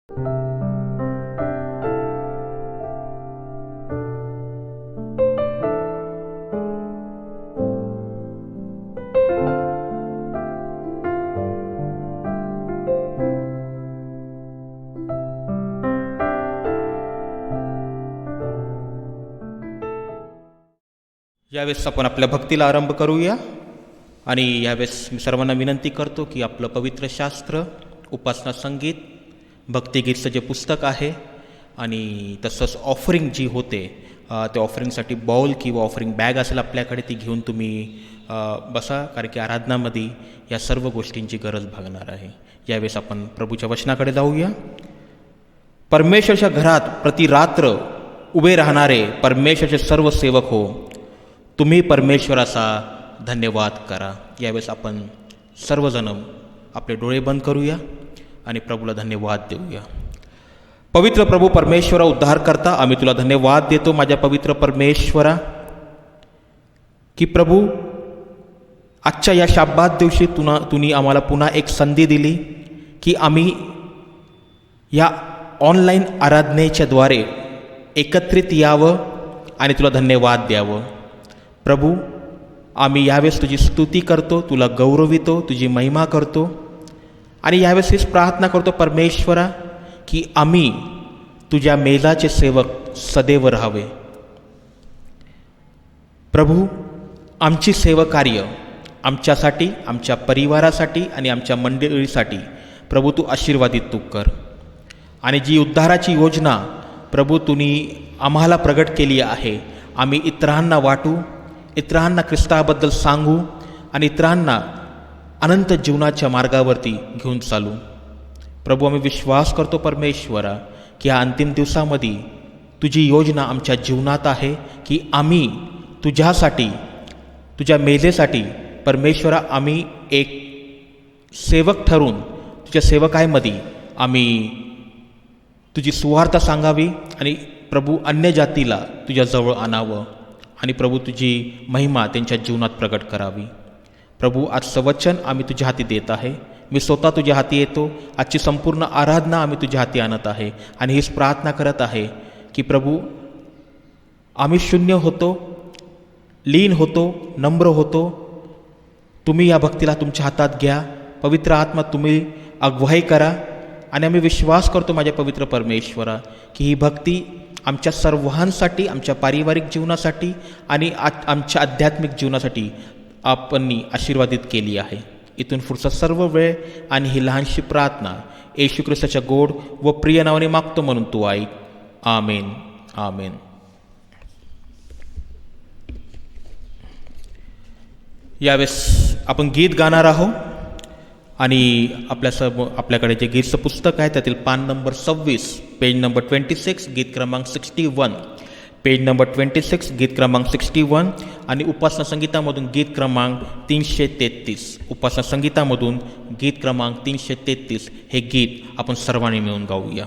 यावेळेस आपण आपल्या भक्तीला आरंभ करूया. आणि यावेळेस मी सर्वांना विनंती करतो की आपलं पवित्र शास्त्र, उपासना संगीत, भक्तिगीतचं जे पुस्तक आहे आणि तसंच ऑफरिंग जी होते त्या ऑफरिंगसाठी बाउल किंवा ऑफरिंग बॅग असेल आपल्याकडे, ती घेऊन तुम्ही बसा, कारण की आराधनामध्ये या सर्व गोष्टींची गरज भागणार आहे. यावेळेस आपण प्रभूच्या वचनाकडे जाऊया. परमेश्वरच्या घरात प्रतिरात्र उभे राहणारे परमेश्वरचे सर्व सेवक हो, तुम्ही परमेश्वराचा धन्यवाद करा. यावेळेस आपण सर्वजण आपले डोळे बंद करूया आणि प्रभूला धन्यवाद देऊया. पवित्र प्रभू परमेश्वरा, उद्धार करता, आम्ही तुला धन्यवाद देतो माझ्या पवित्र परमेश्वरा, की प्रभू आजच्या या शाब्बात दिवशी तुम्ही आम्हाला पुन्हा एक संधी दिली की आम्ही या ऑनलाईन आराधनेच्या द्वारे एकत्रित यावं आणि तुला धन्यवाद द्यावं. प्रभू, आम्ही यावेळेस तुझी स्तुती करतो, तुला गौरवितो, तुझी महिमा करतो आणि यावेळेस हीच प्रार्थना करतो परमेश्वरा की आम्ही तुझ्या मेलाचे सेवक सदैव राहावे. प्रभू, आमची सेवकार्य आमच्यासाठी, आमच्या परिवारासाठी आणि आमच्या मंडळीसाठी प्रभू तू आशीर्वादित तू कर. आणि जी उद्धाराची योजना प्रभू तुम्ही आम्हाला प्रगट केली आहे, आम्ही इतरांना वाटू, इतरांना ख्रिस्ताबद्दल सांगू आणि इतरांना अनंत जीवनाच्या मार्गावरती घेऊन चालू. प्रभू, आम्ही विश्वास करतो परमेश्वरा की या अंतिम दिवसामध्ये तुझी योजना आमच्या जीवनात आहे की आम्ही तुझ्यासाठी, तुझ्या मेलेसाठी परमेश्वरा आम्ही एक सेवक ठरून तुझ्या सेवकाईमध्ये आम्ही तुझी सुवार्ता सांगावी आणि प्रभू अन्य जातीला तुझ्या जवळ आणावं आणि प्रभू तुझी महिमा त्यांच्या जीवनात प्रगट करावी. प्रभू, आजचं वचन आम्ही तुझ्या हाती देत आहे. मी स्वतः तुझ्या हाती येतो. आजची संपूर्ण आराधना आम्ही तुझ्या हाती आणत आहे आणि हीच प्रार्थना करत आहे की प्रभू, आम्ही शून्य होतो, लीन होतो, नम्र होतो. तुम्ही या भक्तीला तुमच्या हातात घ्या. पवित्र आत्मा तुम्ही अगुवाई करा आणि आम्ही विश्वास करतो माझ्या पवित्र परमेश्वरा की ही भक्ती आमच्या सर्वांसाठी, आमच्या पारिवारिक जीवनासाठी आणि आमच्या आध्यात्मिक जीवनासाठी आपण आशीर्वादित केली आहे. इथून पुढचा सर्व वेळ आणि ही लहानशी प्रार्थना येशू ख्रिस्ताच्या गोड व प्रिय नावाने मागतो म्हणून तू ऐक. आमेन, आमेन. यावेळेस आपण गीत गाणार आहोत आणि आपल्याकडे जे गीतचं पुस्तक आहे त्यातील पान नंबर 26, पेज नंबर 26, गीत क्रमांक 61, पेज नंबर 26, गीत क्रमांक 61 आणि उपासना संगीतामधून गीत क्रमांक 333. उपासना संगीतामधून गीत क्रमांक 333 हे गीत आपण सर्वांनी मिळून गाऊया.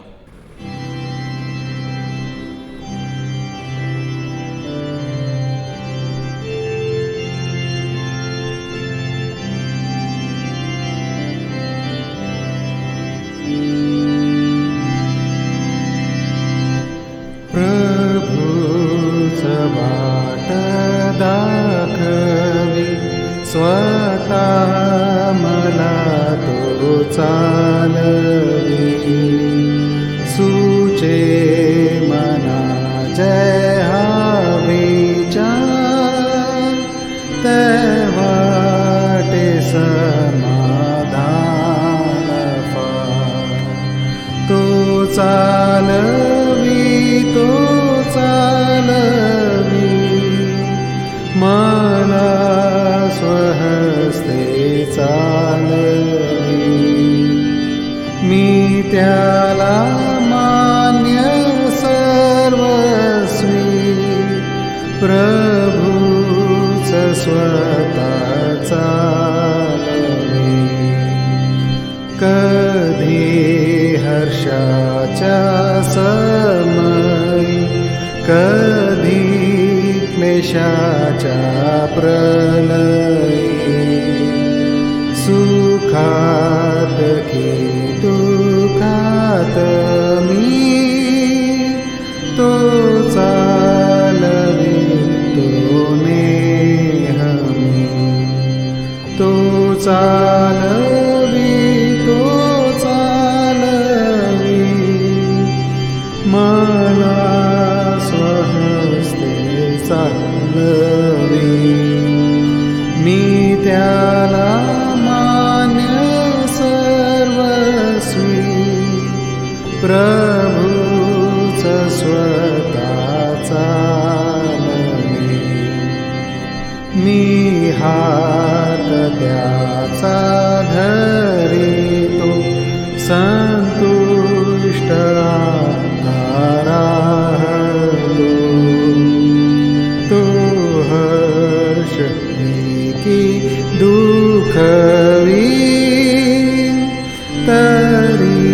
स्वतः मला तो चालवी, सुचे मना जय हा विचार, ते वाटे समाधान फार. तो चालवी, तो चालवी मला स्वहस्ते चालवी. मी त्याला मान्य सर्वस्वी, प्रभूच स्वतः चालवी. कधी हर्षाच्या समयी, कधी क्लेशाच्या प्रलयी, सुखात की दुःखात प्रभूच स्वतः चालवी. मी हात त्याचा धरितो, संतुष्ट राहतो. तो हर्ष की दुःखवी, तरी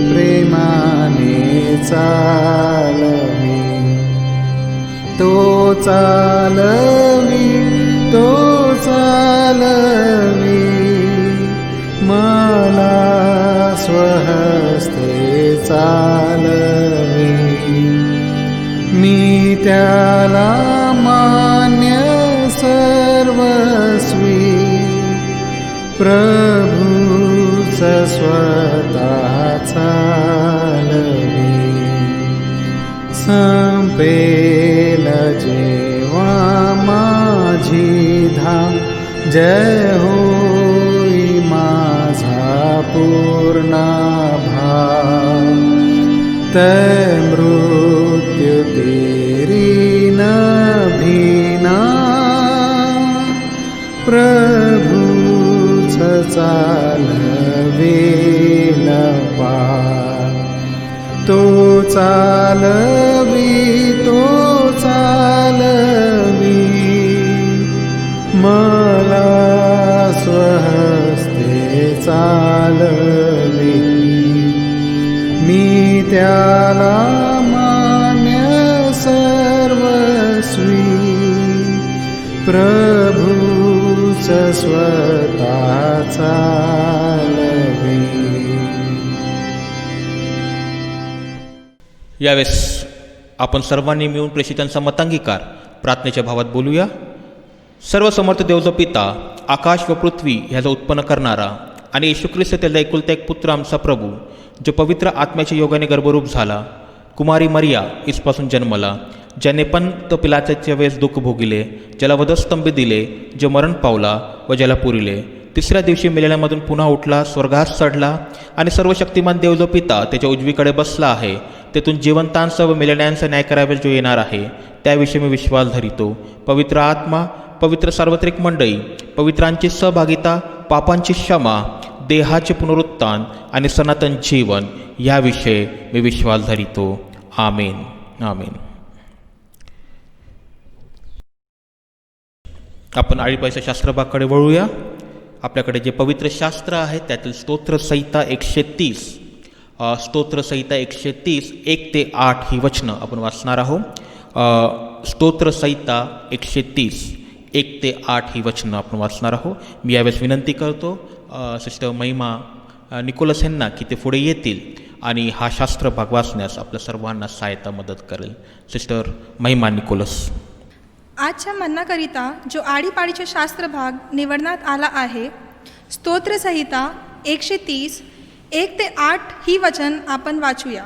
प्रेमाने चालवी. तो चालवी, तो चालवी, मला स्वहस्ते चालवी. मी त्याला मान्य सर्वस्वी, प्रभूच स्वतः चालवी. संपेल जेव्हा माझी धाम, जय होई माझा पूर्ण भाव. तै मृत्यु तेरी न भीना, प्रभूच चालवेल पार. तो चालवी, तो चालवी, मला स्वहस्ते चालवी. मी त्याला मान्य सर्वस्वी, प्रभूच स्वतः चालवी. यावेळेस आपण सर्वांनी मिळून प्रेषितांचा मतांगीकार प्रार्थनेच्या भावात बोलूया. सर्व समर्थ देव जो पिता, आकाश व पृथ्वी ह्याचा उत्पन्न करणारा आणि येशू ख्रिस्त त्याचा एकुलता एक पुत्र आमचा प्रभू, जो पवित्र आत्म्याच्या योगाने गर्भरूप झाला, कुमारी मरिया इसपासून जन्मला, ज्याने पंत पिलाताच्या वेळेस दुःख भोगिले, ज्याला वधस्तंभ दिले, जो मरण पावला व ज्याला पुरिले, तिसऱ्या दिवशी मेलेल्यामधून पुन्हा उठला, स्वर्गात चढला आणि सर्व शक्तिमान देव जो पिता त्याच्या उजवीकडे बसला आहे, तेथून जिवंतांचा व मेलेल्यांचा न्याय करायला जो येणार आहे, त्याविषयी मी विश्वास धरितो. पवित्र आत्मा, पवित्र सार्वत्रिक मंडळी, पवित्रांची सहभागिता, पापांची क्षमा, देहाचे पुनरुत्थान आणि सनातन जीवन याविषयी मी विश्वास धरितो. आमेन. आमेन. आपण आळीपाईच्या शास्त्रभागाकडे वळूया. आपल्याकडे जे पवित्र शास्त्र आहे त्यातील स्तोत्रसंहिता 130, स्तोत्रसंहिता 130 1 ते 8 ही वचनं आपण वाचणार आहोत. स्तोत्रसंहिता 130 1 ते 8 ही वचनं आपण वाचणार आहोत. मी यावेळेस विनंती करतो सिस्टर महिमा निकोलस यांना की ते पुढे येतील आणि हा शास्त्र भाग वाचण्यास आपल्या सर्वांना सहायता मदत करेल. सिस्टर महिमा निकोलस. आजच्या मन्नाकरिता जो आडीपाडीचे शास्त्र भाग निवडण्यात आला आहे, स्तोत्रसंहिता 130 1 ते 8 ही वचन आपण वाचूया.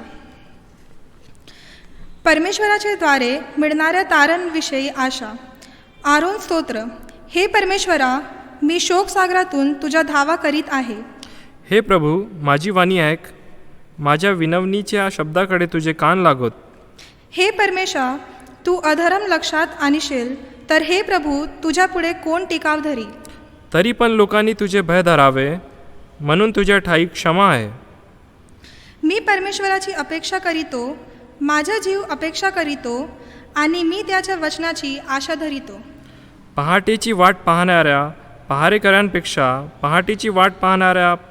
परमेश्वराच्या द्वारे मिळणाऱ्या तारणविषयी आशा. आरोन स्तोत्र. हे परमेश्वरा, मी शोकसागरातून तुझ्या धावा करीत आहे. हे प्रभू, माझी वाणी ऐक, माझ्या विनवणीच्या शब्दाकडे तुझे कान लागोत. हे परमेशा, तू अधर्म लक्षात आणशील तर हे प्रभू, तुझ्या पुढे कोण टिकाव धरी. तरी पण लोकांनी तुझे भय धरावे, म्हणून तुझ्या ठाई क्षमा आहे. मी परमेश्वराची अपेक्षा करीतो, माझा जीव अपेक्षा करीतो आणि मी त्याच्या वचनाची आशा धरितो. पहाटेची वाट पाहणाऱ्या पहारेकरांपेक्षा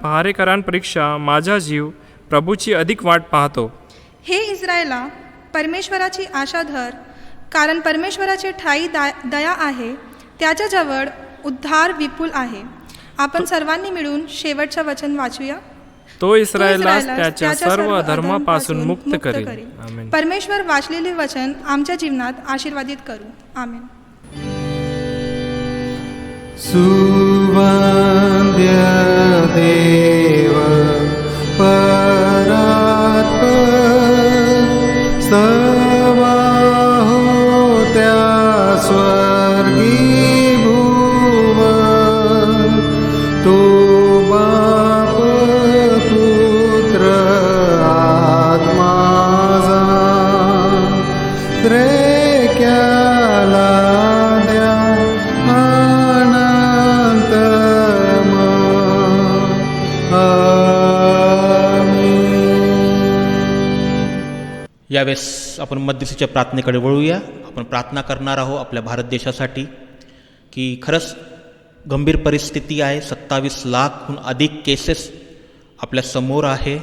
पहारेकरांपेक्षा माझा जीव प्रभूची अधिक वाट पाहतो. हे इस्रायला, परमेश्वराची आशा धर, कारण परमेश्वराची ठाई दया आहे, त्याच्याजवळ उद्धार विपुल आहे. आपण सर्वांनी मिळून शेवटचं वचन वाचूया. तो इस्रायलास त्याच्या सर्व धर्मापासून मुक्त करेल. आमेन. परमेश्वर वाचलेले वचन आमच्या जीवनात आशीर्वादित करू. आमेन. सुवंद्य देव परात्पर, सवाहो त्या स्वर्गी भुवन, तो बाप पुत्र यावेळेस आपण मध्यस्थीच्या प्रार्थनेकडे वळूया. आपण प्रार्थना करणार आहोत आपल्या भारत देशासाठी की खरंच गंभीर परिस्थिती आहे. 27 लाखहून अधिक केसेस आपल्या समोर आहे.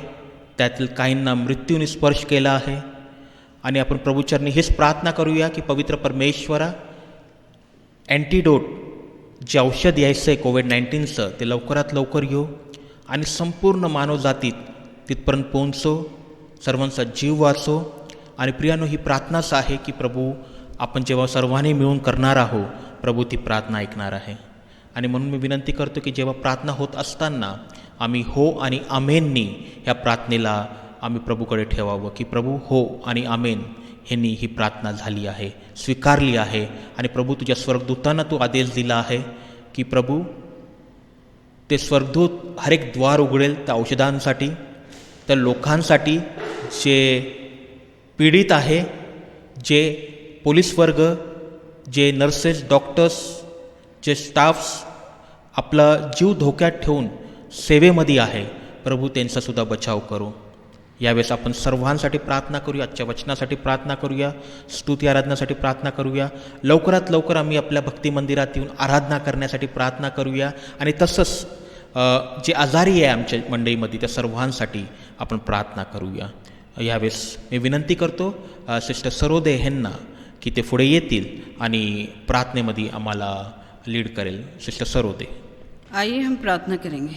त्यातील काहींना मृत्यूने स्पर्श केला आहे. आणि आपण प्रभूचरणी हेच प्रार्थना करूया की पवित्र परमेश्वरा, अँटीडोट जे औषध यायचं आहे कोविड-19चं ते लवकरात लवकर येऊ आणि संपूर्ण मानवजातीत तिथपर्यंत पोहोचो, सर्वांचा जीव वाचो. आणि प्रियानो, ही प्रार्थनाच आहे की प्रभू आपण जेव्हा सर्वांनी मिळून करणार आहोत, प्रभू ती प्रार्थना ऐकणार आहे. आणि म्हणून मी विनंती करतो की जेव्हा प्रार्थना होत असताना आम्ही हो आणि आमेननी ह्या प्रार्थनेला आम्ही प्रभूकडे ठेवावं की प्रभू हो आणि आमेन ह्यांनी ही प्रार्थना झाली आहे, स्वीकारली आहे. आणि प्रभू तुझ्या स्वर्गदूतांना तू आदेश दिला आहे की प्रभू ते स्वर्गदूत हर एक द्वार उघडेल त्या औषधांसाठी, त्या लोकांसाठी जे पीडित आहे, जे पोलीस वर्ग, जे नर्सेस, डॉक्टर्स, जे स्टाफ्स आपला जीव धोक्यात ठेवून सेवेमध्ये आहे, प्रभू त्यांचासुद्धा बचाव करू. यावेळेस आपण सर्वांसाठी प्रार्थना करूया, आजच्या वचनासाठी प्रार्थना करूया, स्तुती आराधनासाठी प्रार्थना करूया. लवकरात लवकर आम्ही आपल्या भक्ती मंदिरात येऊन आराधना करण्यासाठी प्रार्थना करूया. आणि तसंच जे आजारी आहे आमच्या मंडळीमध्ये त्या सर्वांसाठी आपण प्रार्थना करूया. यावेळेस मी विनंती करतो सिस्टर सरोदे ह्यांना की ते पुढे येतील आणि प्रार्थनेमध्ये आम्हाला लीड करेल. सिस्टर सरोदे. आइए हम प्रार्थना करेंगे.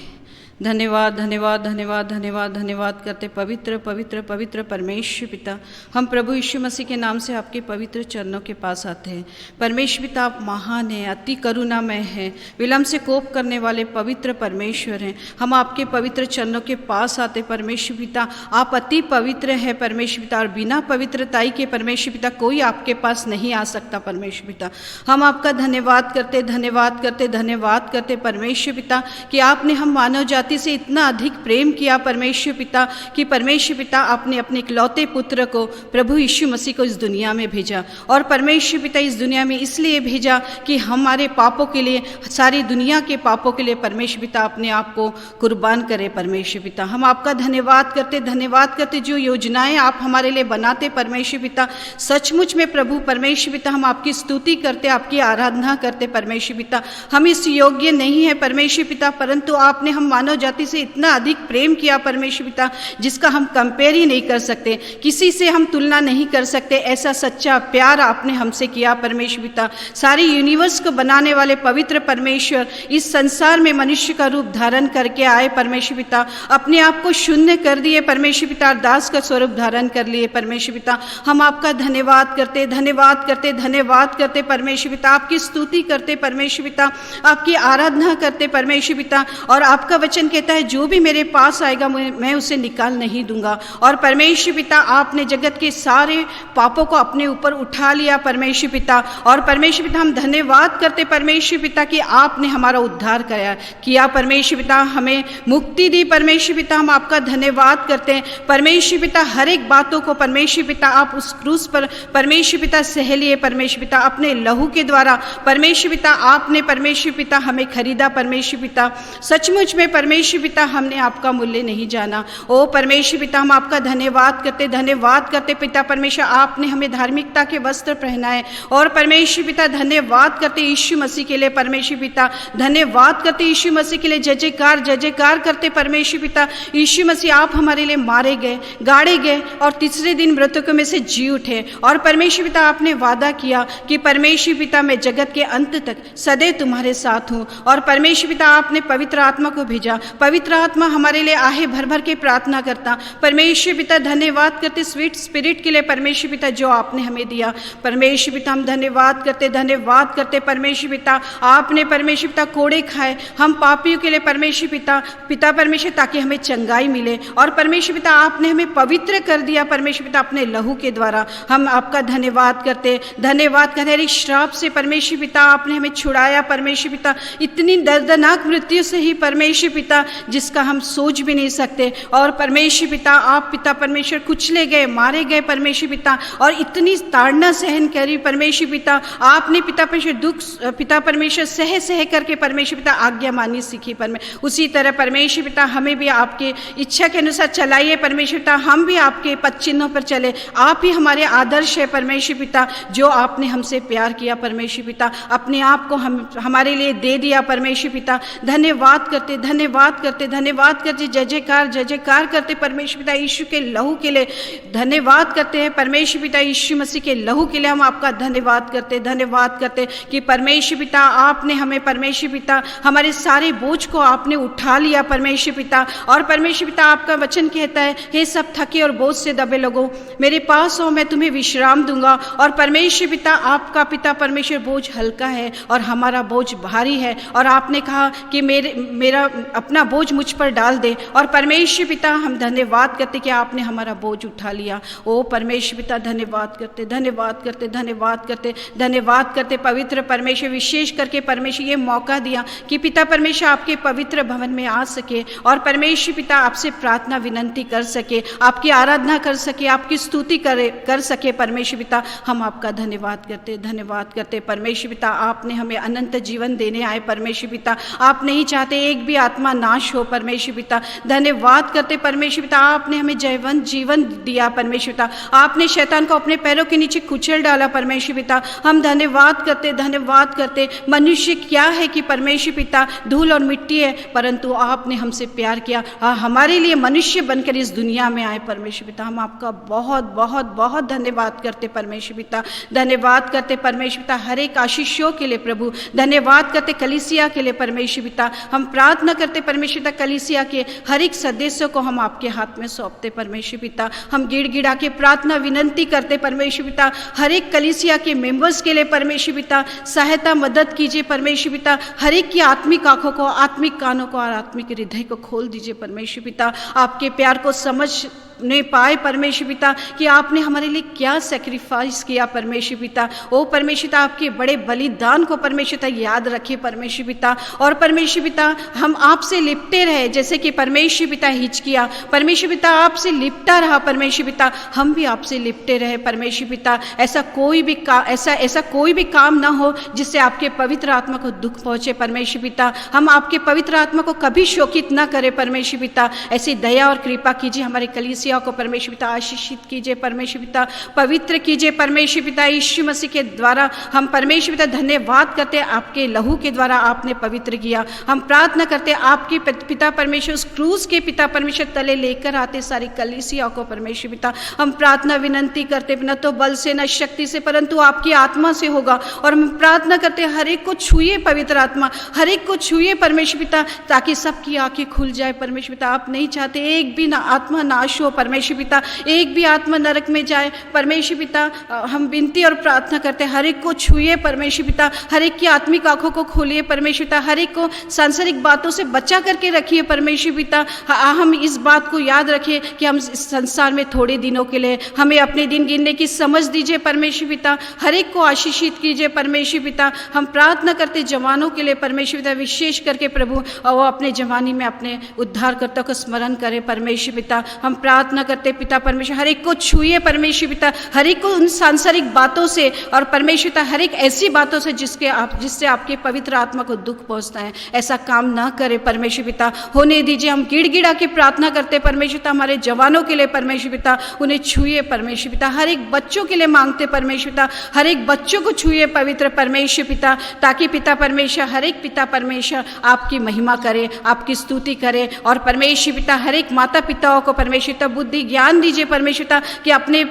धन्यवाद धन्यवाद धन्यवाद धन्यवाद धन्यवाद करते पवित्र पवित्र पवित्र परमेश्वर पिता, हम प्रभु यीशु मसीह के नाम से आपके पवित्र चरणों के पास आते हैं. परमेश्वर पिता, आप महान हैं, अति करुणामय हैं, विलम्ब से कोप करने वाले पवित्र परमेश्वर हैं. हम आपके पवित्र चरणों के पास आते परमेश्वर पिता. आप अति पवित्र हैं परमेश्वर पिता, और बिना पवित्रताई के परमेश्वर पिता कोई आपके पास नहीं आ सकता परमेश्वर पिता. हम आपका धन्यवाद करते धन्यवाद करते धन्यवाद करते परमेश्वर पिता कि आपने हम मानव जाति से इतना अधिक प्रेम किया परमेश्वर पिता कि परमेश्वर पिता आपने अपने इकलौते पुत्र को प्रभु यीशु मसीह को इस दुनिया में भेजा. और परमेश्वर पिता इस दुनिया में इसलिए भेजा कि हमारे पापों के लिए, सारी दुनिया के पापों के लिए परमेश्वर पिता अपने आप को कुर्बान करे परमेश्वर पिता. हम आपका धन्यवाद करते जो योजनाएं आप हमारे लिए बनाते परमेश्वर पिता, सचमुच में प्रभु परमेश्वर पिता हम आपकी स्तुति करते, आपकी आराधना करते परमेश्वर पिता. हम इस योग्य नहीं है परमेश्वर पिता, परंतु आपने हम मानव जाति से इतना अधिक प्रेम किया परमेश्वर पिता जिसका हम कंपेयर ही नहीं कर सकते, किसी से हम तुलना नहीं कर सकते. ऐसा सच्चा प्यार आपने हमसे किया परमेश्वर पिता. सारी यूनिवर्स को बनाने वाले पवित्र परमेश्वर इस संसार में मनुष्य का रूप धारण करके आए परमेश्वर पिता. अपने आप को शून्य कर दिए परमेश्वर पिता, दास का स्वरूप धारण कर लिए परमेश्वर पिता. हम आपका धन्यवाद करते धन्यवाद करते धन्यवाद करते परमेश्वर पिता. आपकी स्तुति करते परमेश्वर पिता, आपकी आराधना करते परमेश्वर पिता. और आपका वचन कहता है जो भी मेरे पास आएगा मैं उसे निकाल नहीं दूंगा. और परमेश्वर पिता आपने जगत के सारे पापों को अपने ऊपर उठा लिया परमेश्वर पिता. और परमेश्वर पिता हम धन्यवाद करते परमेश्वर पिता कि आपने हमारा उद्धार किया परमेश्वर पिता, हमें मुक्ति दी परमेश्वर पिता. हम आपका धन्यवाद करते हैं परमेश्वर पिता. हर एक बातों को परमेश्वर पिता आप उस क्रूस पर परमेश्वर पिता सह लिए परमेश्वर पिता. अपने लहू के द्वारा परमेश्वर पिता आपने परमेश्वर पिता हमें खरीदा परमेश्वर पिता. सचमुच में परमेश्वर पिता हमने आपका मूल्य नहीं जाना. ओ परमेश्वर पिता हम आपका धन्यवाद करते पिता परमेश्वर. आपने हमें धार्मिकता के वस्त्र पहनाए. और परमेश्वर पिता धन्यवाद करते यीशु मसीह के लिए परमेश्वर पिता. धन्यवाद करते यीशु मसीह के लिए. जय जयकार करते परमेश्वर पिता. यीशु मसीह आप हमारे लिए मारे गए, गाड़े गए और तीसरे दिन मृतकों में से जी उठे. और परमेश्वर पिता आपने वादा किया कि परमेश्वर पिता मैं जगत के अंत तक सदैव तुम्हारे साथ हूँ. और परमेश्वर पिता आपने पवित्र आत्मा को भेजा. पवित्र आत्मा हमारे लिए आहे भर भर के प्रार्थना करता परमेश्वर पिता. धन्यवाद करते स्वीट स्पिरिट के लिए परमेश्वर पिता जो आपने हमें दिया परमेश्वर पिता. हम धन्यवाद करते परमेश्वर पिता. आपने परमेश्वर पिता कोड़े खाए हम पापियों के लिए परमेश्वर पिता परमेश्वर ताकि हमें चंगाई मिले. और परमेश्वर पिता आपने हमें पवित्र कर दिया परमेश्वर पिता अपने लहू के द्वारा. हम आपका धन्यवाद करते हर श्राप से परमेश्वर पिता आपने हमें छुड़ाया परमेश्वर पिता. इतनी दर्दनाक मृत्यु से ही परमेश्वर पिता पिता जिसका हम सोच भी नहीं सकते। और परमेश्वर पिता आप पिता परमेश्वर कुचले गए, मारे गए परमेश्वर पिता, और इतनी ताड़ना सहन करी परमेश्वर पिता, आपने पिता परमेश्वर दुख पिता परमेश्वर सह सह करके परमेश्वर पिता आज्ञा माननी सीखी। उसी तरह परमेश्वर पिता हमें भी आपके इच्छा के अनुसार चलाइए परमेश्वर पिता, हम भी आपके पद चिन्हों पर चले। आप ही हमारे आदर्श है परमेश्वर पिता, जो आपने हमसे प्यार किया परमेश्वर पिता, अपने आप को हमारे लिए दे दिया परमेश्वर पिता। धन्यवाद करते धन्यवाद करते धन्यवाद करते, जय जयकार करते परमेश्वर पिता यीशु के लहू के लिए धन्यवाद करते हैं परमेश्वर पिता, यीशु मसीह के लहू के लिए हम आपका धन्यवाद करते कि परमेश्वर पिता आपने हमें परमेश्वर पिता हमारे सारे बोझ को आपने उठा लिया परमेश्वर पिता। और परमेश्वर पिता आपका वचन कहता है, हे सब थके और बोझ से दबे लोगों मेरे पास आओ, मैं तुम्हें विश्राम दूंगा। और परमेश्वर पिता आपका पिता परमेश्वर बोझ हल्का है और हमारा बोझ भारी है, और आपने कहा कि मेरा अपना बोझ मुझ पर डाल दे। और परमेश्वर पिता हम धन्यवाद करते कि आपने हमारा बोझ उठा लिया। ओ परमेश्वर पिता धन्यवाद करते पवित्र परमेश्वर, विशेष करके परमेश्वर ये मौका दिया कि पिता परमेश्वर आपके पवित्र भवन में आ सके और परमेश्वर पिता आपसे प्रार्थना विनंती कर सके, आपकी आराधना कर सके, आपकी स्तुति कर सके परमेश्वर पिता। हम आपका धन्यवाद करते परमेश्वर पिता, आपने हमें अनंत जीवन देने आए परमेश्वर पिता, आप नहीं चाहते एक भी आत्मा नाश हो परमेश्वर पिता। धन्यवाद करते परमेश्वर पिता, आपने हमें जयवंत जीवन दिया परमेश्वर पिता, आपने शैतान को अपने पैरों के नीचे कुचल डाला परमेश्वर पिता। हम धन्यवाद करते। मनुष्य क्या है कि परमेश्वर पिता धूल और मिट्टी है, परंतु आपने हमसे प्यार किया, हमारे लिए मनुष्य बनकर इस दुनिया में आए परमेश्वर पिता। हम आपका बहुत बहुत बहुत धन्यवाद करते परमेश्वर पिता। धन्यवाद करते परमेश्वर पिता हर एक आशीषों के लिए प्रभु। धन्यवाद करते कलीसिया के लिए परमेश्वर पिता। हम प्रार्थना करते परमेश्वर पिता कलीसिया के हर एक सदस्यों को हम आपके हाथ में सौंपते परमेश्वर पिता। हम गिड़गिड़ा के प्रार्थना विनंती करते परमेश्वर पिता, हर एक कलीसिया के मेंबर्स के लिए परमेश्वर पिता सहायता मदद कीजिए परमेश्वर पिता। हर एक की आत्मिक आंखों को, आत्मिक कानों को और आत्मिक हृदय को खोल दीजिए परमेश्वर पिता। आपके प्यार को समझने पाए परमेश्वर पिता कि आपने हमारे लिए क्या सेक्रीफाइस किया परमेश्वर पिता। ओ परमेश्वर पिता आपके बड़े बलिदान को परमेश्वर पिता याद रखिए परमेश्वर पिता। और परमेश्वर पिता हम आपसे लिपटे रहे, जैसे कि परमेश्वर पिता हिचकिया परमेश्वर पिता आपसे लिपटा रहा परमेश्वर पिता, हम भी आपसे लिपटे रहे परमेश्वर पिता। ऐसा कोई भी काम ना हो जिससे आपके पवित्र आत्मा को दुख पहुंचे परमेश्वर पिता। हम आपके पवित्र आत्मा को कभी शोकित ना करें परमेश्वर पिता। ऐसी दया और कृपा कीजिए, हमारे कलीसिया को परमेश्वर पिता आशीषित कीजिए परमेश्वर पिता, पवित्र कीजिए परमेश्वर पिता। यीशु मसीह के द्वारा हम परमेश्वर पिता धन्यवाद करते, आपके लहू के द्वारा आपने पवित्र किया। हम प्रार्थना करते आपके पिता परमेश्वर उस क्रूस के पिता परमेश्वर तले लेकर आते सारी कलीसिया को परमेश्वर पिता। हम प्रार्थना विनंती करते, न तो बल से न शक्ति से परंतु आपकी आत्मा से होगा। और हम प्रार्थना करते हर एक को छुए पवित्र आत्मा, हर एक को छुए परमेश्वर पिता, ताकि सबकी आंखें खुल जाए परमेश्वर पिता। आप नहीं चाहते एक भी आत्मा नाश हो परमेश्वर पिता, एक भी आत्मा नरक में जाए परमेश्वर पिता। हम विनती और प्रार्थना करते हर एक को छुए परमेश्वर पिता, हर एक की आत्मिक आंखों को खोलिए परमेश्वर पिता, हर एक को सांसारिक बातों से बचा करके रखिए परमेश्वर पिता। हम इस बात को याद रखिए कि हम इस संसार में थोड़े दिनों के लिए, हमें अपने दिन गिनने की समझ दीजिए परमेश्वर पिता। हर एक को आशीषित कीजिए परमेश्वर पिता। हम प्रार्थना करते जवानों के लिए परमेश्वर पिता, विशेष करके प्रभु वो अपने जवानी में अपने उद्धारकर्ता को स्मरण करे परमेश्वर पिता। हम प्रार्थना करते पिता परमेश्वर हर एक को छुए परमेश्वर पिता, हर एक को उन सांसारिक बातों से और परमेश्वर पिता हर एक ऐसी बातों से जिससे आपके पवित्र आत्मा को दुख पहुंचता है, ऐसा काम ना करे परमेश्वर पिता, होने दीजिए। हम गिड़गिड़ा के प्रार्थना करते परमेश्वर पिता हमारे जवानों के लिए परमेश्वर पिता, उन्हें छुए परमेश्वर पिता। हर एक बच्चों के लिए मांगते परमेश्वर पिता, हर एक बच्चों को छुए पवित्र परमेश्वर पिता, ताकि पिता परमेश्वर हर एक पिता परमेश्वर आपकी महिमा करे, आपकी स्तुति करे। और परमेश्वर पिता हर एक माता पिताओं को परमेश्वर पिता बुद्धि ज्ञान दीजिए परमेश्वर पिता, कि अपने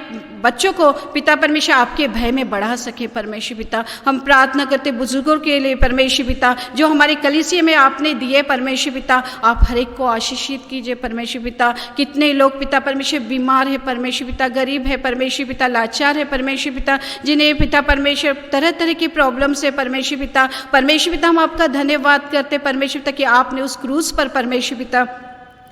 बच्चों को पिता परमेश्वर आपके भय में बढ़ा सके परमेश्वर पिता। हम प्रार्थना करते बुजुर्गों के लिए परमेश्वर पिता, जो हमारे कलीसिया में आपने दिए परमेश्वर पिता, आप हर एक को आशीषित कीजिए परमेश्वर पिता। कितने लोग पिता परमेश्वर बीमार है परमेश्वर पिता, गरीब है परमेश्वर पिता, लाचार है परमेश्वर पिता, जिन्हें पिता परमेश्वर तरह तरह की प्रॉब्लम्स है परमेश्वर पिता। परमेश्वर पिता हम आपका धन्यवाद करते परमेश्वर पिता कि आपने उस क्रूस पर परमेश्वर पिता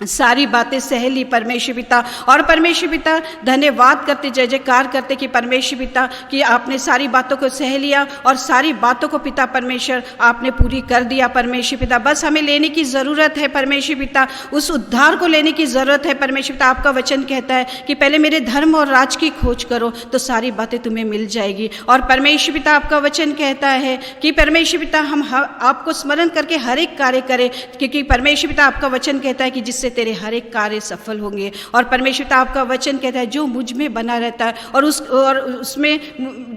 सारी बातें सह ली परमेश्वर पिता। और परमेश्वर पिता धन्यवाद करते, जय जयकार करते कि परमेश्वर पिता कि आपने सारी बातों को सह लिया और सारी बातों को पिता परमेश्वर आपने पूरी कर दिया परमेश्वर पिता। बस हमें लेने की ज़रूरत है परमेश्वर पिता, उस उद्धार को लेने की ज़रूरत है परमेश्वर पिता। आपका वचन कहता है कि पहले मेरे धर्म और राज की खोज करो तो सारी बातें तुम्हें मिल जाएगी। और परमेश्वर पिता आपका वचन कहता है कि परमेश्वर पिता हम आपको स्मरण करके हर एक कार्य करें, क्योंकि परमेश्वर पिता आपका वचन कहता है कि जिससे तेरे हर एक कार्य सफल होंगे। और परमेश्वर पिता आपका वचन कहता है जो मुझ में बना रहता है और उसमें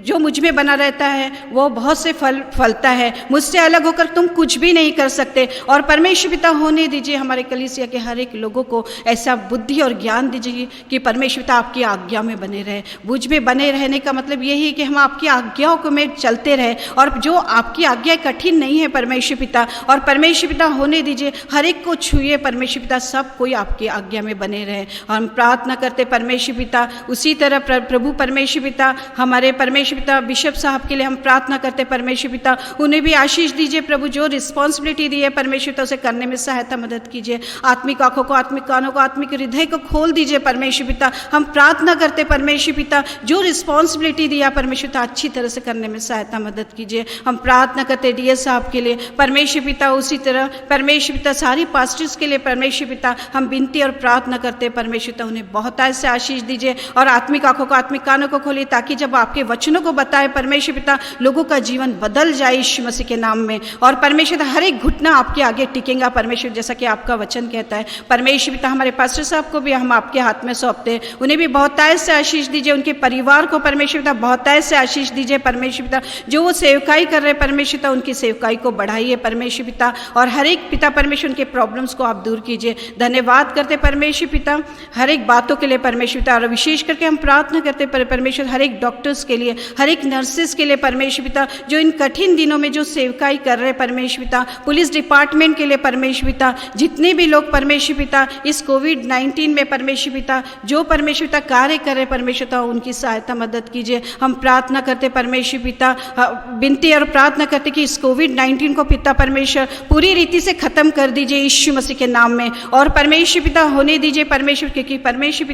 जो मुझ में बना रहता है वो बहुत से फल फलता है। मुझसे अलग होकर तुम कुछ भी नहीं कर सकते। और परमेश्वर पिता होने दीजिए हमारे कलीसिया के हर एक लोगों को ऐसा बुद्धि और ज्ञान दीजिए कि परमेश्वर पिता आपकी आज्ञा में बने रहे। मुझ में बने रहने का मतलब यही है कि हम आपकी आज्ञाओं को में चलते रहे, और जो आपकी आज्ञा कठिन नहीं है परमेश्वर पिता। और परमेश्वर पिता होने दीजिए हर एक को छुए परमेश्वर पिता, सब कोई आपकी आज्ञा में बने रहे। और हम प्रार्थना करते परमेश्वर पिता उसी तरह प्रभु परमेश्वर पिता हमारे परमेश्वर पिता बिशप साहब के लिए हम प्रार्थना करते परमेश्वर पिता, उन्हें भी आशीष दीजिए प्रभु। जो रिस्पॉन्सिबिलिटी दी है परमेश्वर पिता उसे करने में सहायता मदद कीजिए। आत्मिक आंखों को, आत्मिक कानों को, आत्मिक हृदय को खोल दीजिए परमेश्वर पिता। हम प्रार्थना करते परमेश्वर पिता जो रिस्पॉन्सिबिलिटी दिया परमेश्वर पिता अच्छी तरह से करने में सहायता मदद कीजिए। हम प्रार्थना करते डीएस साहब के लिए परमेश्वर पिता, उसी तरह परमेश्वर पिता सारी पास्टर्स के लिए परमेश्वर पिता हम विनती और प्रार्थना करते परमेश्वर पिता उन्हें बहुत ऐसे आशीष दीजिए। और आत्मिक आंखों को, आत्मिक कानों को खोलिए ताकि जब आपके वचनों को बताए परमेश्वर पिता लोगों का जीवन बदल जाए यीशु मसीह के नाम में। और परमेश्वर पिता हर एक घुटना आपके आगे टिकेगा परमेश्वर, जैसा कि आपका वचन कहता है। परमेश्वर पिता हमारे पास्टर साहब को भी हम आपके हाथ में सौंपते हैं, उन्हें भी बहुत से आशीष दीजिए। उनके परिवार को परमेश्वर पिता बहुत से आशीष दीजिए परमेश्वर पिता। जो वो सेवकाई कर रहे परमेश्वर पिता उनकी सेवकाई को बढ़ाइए परमेश्वर पिता। और हर एक पिता परमेश्वर उनके प्रॉब्लम्स को आप दूर कीजिए। धन्यवाद करते परमेश्वर पिता हर एक बातों के लिए परमेश्वर पिता। और विशेष करके हम प्रार्थना करते परमेश्वर हर एक डॉक्टर्स के लिए, हर एक नर्सेस के लिए परमेश्वर पिता, जो इन कठिन दिनों में जो सेवकाई कर रहे परमेश्वर पिता। पुलिस डिपार्टमेंट के लिए परमेश्वर पिता, जितने भी लोग परमेश्वर पिता इस कोविड-19 में परमेश्वर पिता जो परमेश्वर पिता कार्य कर रहे परमेश्वर पिता उनकी सहायता मदद कीजिए। हम प्रार्थना करते परमेश्वर पिता, विनती और प्रार्थना करते कि इस कोविड-19 को पिता परमेश्वर पूरी रीति से खत्म कर दीजिए यीशु मसीह के नाम में। और परमेश्वर पिता होने दीजिए परमेश्वर, क्योंकि परमेश्वर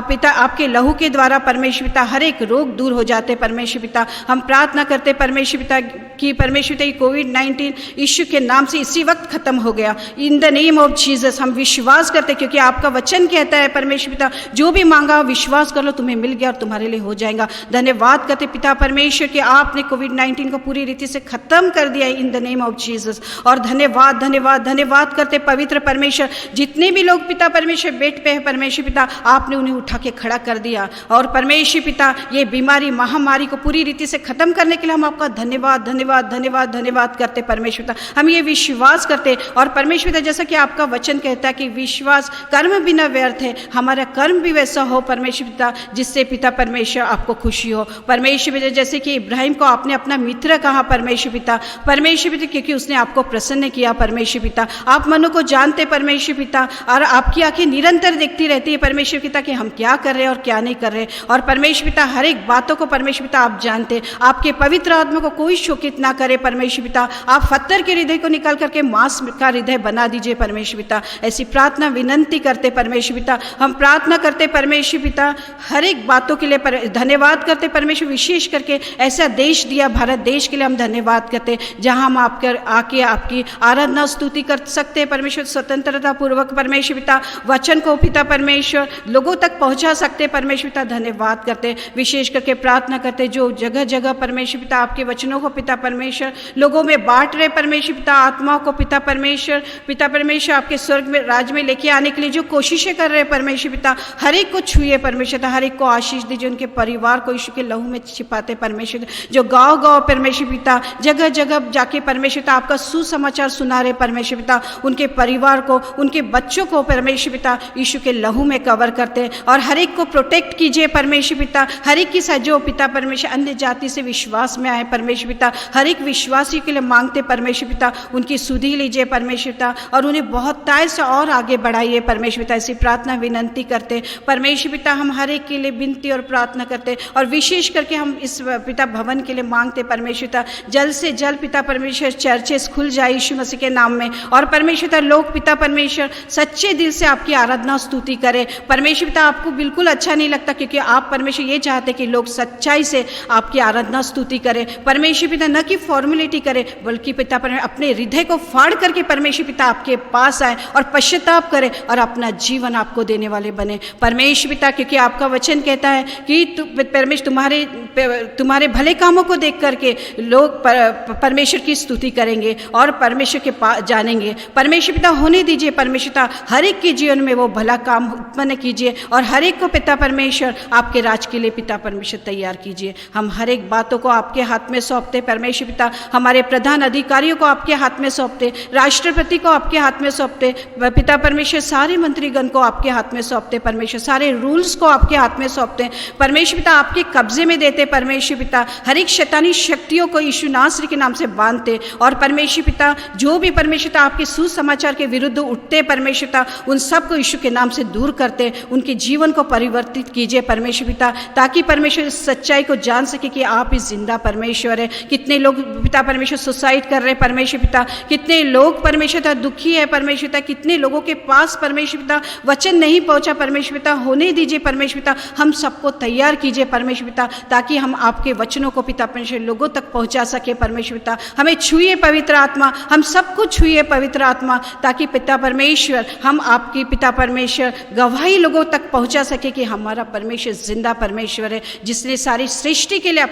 पिता आपके लहू के द्वारा परमेश्वर पिता हर एक रोग दूर हो जाते परमेश्वर पिता। हम प्रार्थना करते परमेश्वर पिता कि परमेश्वर पिता कोविड-19 यीशु के नाम से इसी वक्त खत्म हो गया in the name of Jesus. हम विश्वास करते क्योंकि आपका वचन कहता है परमेश्वर पिता जो भी मांगा विश्वास कर लो तुम्हें मिल गया और तुम्हारे लिए हो जाएगा। धन्यवाद करते पिता परमेश्वर कि आपने कोविड-19 को पूरी रीति से खत्म कर दिया in the name of Jesus. और धन्यवाद धन्यवाद धन्यवाद करते पवित्र परमेश्वर, जितने भी लोग पिता परमेश्वर बेड पे है परमेश्वर पिता आपने उन्हें उठा के खड़ा कर दिया। और परमेश्वर पिता ये बीमारी महामारी को पूरी रीति से खत्म करने के लिए हम आपका धन्यवाद धन्यवाद धन्यवाद धन्यवाद करते परमेश्वर पिता। हम ये विश्वास करते और परमेश्वर पिता जैसा कि आपका वचन कहता है कि विश्वास कर्म बिना व्यर्थ है, हमारा कर्म भी वैसा हो परमेश्वर पिता जिससे पिता परमेश्वर आपको खुशी हो। परमेश्वर पिता जैसे कि इब्राहिम को आपने अपना मित्र कहा परमेश्वर पिता क्योंकि उसने आपको प्रसन्न किया परमेश्वर पिता। आप मनो को जानते परमेश्वर पिता और आपकी आंखें निरंतर देखती रहती है परमेश्वर पिता कि हम क्या कर रहे हैं और क्या नहीं कर रहे। और परमेश्वर पिता हर एक बातों को परमेश्वर पिता आप जानते। आपके पवित्र आत्मा को कोई शोकित ना करे परमेश्वर पिता। आप पत्थर के हृदय को निकाल करके मांस का हृदय बना दीजिए परमेश्वर पिता। ऐसी प्रार्थना विनंती करते परमेश्वर पिता। हम प्रार्थना करते परमेश्वर पिता हर एक बातों के लिए धन्यवाद करते परमेश्वर। विशेष करके ऐसा देश दिया भारत देश के लिए हम धन्यवाद करते जहां हम आके आपकी आराधना स्तुति कर सकते हैं परमेश्वर। स्वतंत्रता पूर्वक परमेश्वर पिता वचन को पिता परमेश्वर लोगों तक पहुंचा सकते परमेश्वर पिता। धन्यवाद करते विशेष करके प्रार्थना करते जो जगह जगह परमेश्वर पिता आपके वचनों को पिता परमेश्वर लोगों में बांट रहे परमेश्वर पिता। आत्माओं को पिता परमेश्वर आपके स्वर्ग में राज में लेके आने के लिए जो कोशिशें कर रहे हैं परमेश्वर पिता हर एक को छुए परमेश्वर पिता। हर एक को आशीष दीजिए। उनके परिवार को यीशु के लहू में छिपाते परमेश्वर। जो गाँव गाँव परमेश्वर पिता जगह जगह जाके परमेश्वर पिता आपका सुसमाचार सुना रहे परमेश्वर पिता उनके परिवार को उनके बच्चों को परमेश्वर पिता यीशु के लहू में कवर करते और हर एक को प्रोटेक्ट कीजिए परमेश्वर पिता। हर एक की साथ जो पिता परमेश्वर अन्य जाति से विश्वास में आए परमेश्वर पिता हर एक विश्वासी के लिए मांगते परमेश्वर पिता, उनकी सुधि लीजिए परमेश्वर पिता, और उन्हें बहुत ताय से और आगे बढ़ाइए परमेश्वर पिता। ऐसी प्रार्थना विनंती करते परमेश्वर पिता, हम हर एक के लिए विनती और प्रार्थना करते, और विशेष करके हम इस पिता भवन के लिए मांगते परमेश्वर पिता, जल्द से जल्द पिता परमेश्वर चर्चेस खुल जाए यीशु मसीह के नाम में, और परमेश्वर पिता लोग पिता परमेश्वर सच्चे दिल से आपकी आराधना स्तुति करें परमेश्वर पिता। आपको बिल्कुल अच्छा नहीं लगता, क्योंकि आप परमेश्वर ये चाहते कि लोग सच्चाई से आपकी आराधना स्तुति करें परमेश्वर पिता, न कि फॉर्मेलिटी करें, बल्कि पिता परमेश्वर अपने हृदय को फाड़ करके परमेश्वर पिता आपके पास आए और पश्चाताप करें और अपना जीवन आपको देने वाले बने परमेश्वर पिता। क्योंकि आपका वचन कहता है कि परमेश्वर तुम्हारे भले कामों को देख करके लोग परमेश्वर की स्तुति करेंगे और परमेश्वर के पास जानेंगे परमेश्वर पिता। होने दीजिए परमेश्वर पिता, हर एक के जीवन में वो भला काम उत्पन्न कीजिए, और हर एक को पिता परमेश्वर आपके राज के लिए पिता परमेश्वर तैयार कीजिए। हम हर एक बातों को आपके हाथ में सौंपते परमेश्वर पिता, हमारे प्रधान अधिकारियों को आपके हाथ में सौंपते, राष्ट्रपति को आपके हाथ में सौंपते पिता परमेश्वर, सारे मंत्रीगण को आपके हाथ में सौंपते परमेश्वर, सारे रूल्स को आपके हाथ में सौंपते परमेश्वर पिता, आपके कब्जे में देते परमेश्वर पिता। हर एक शैतानी शक्तियों को यीशु नासरी के नाम से बांधते, और परमेश्वर पिता जो भी परमेश्वर पिता आपके सुसमाचार के विरुद्ध उठते परमेश्वर पिता, उन सबको यीशु के नाम से दूर करते, उनके जीवन को परिवर्तित कीजिए परमेश्वर पिता, ताकि परमेश्वर इस सच्चाई को जान सके कि आप ही जिंदा परमेश्वर है। कितने लोग पिता परमेश्वर सुसाइड कर रहे हैं परमेश्वर पिता, कितने लोग परमेश्वर पिता दुखी है परमेश्वर पिता, कितने लोगों के पास परमेश्वर पिता वचन नहीं पहुंचा परमेश्वर पिता। होने दीजिए परमेश्वर पिता, हम सबको तैयार कीजिए परमेश्वर पिता, ताकि हम आपके वचनों को पिता परमेश्वर लोगों तक पहुंचा सके परमेश्वर पिता। हमें छुइए पवित्र आत्मा, हम सबको छुइए पवित्र आत्मा, ताकि पिता परमेश्वर हम आपकी पिता परमेश्वर गवाही लोगों तक पहुंचा सके कि हमारा परमेश्वर जिंदा परमेश्वर है, जिसने सारी सृष्टि के लिए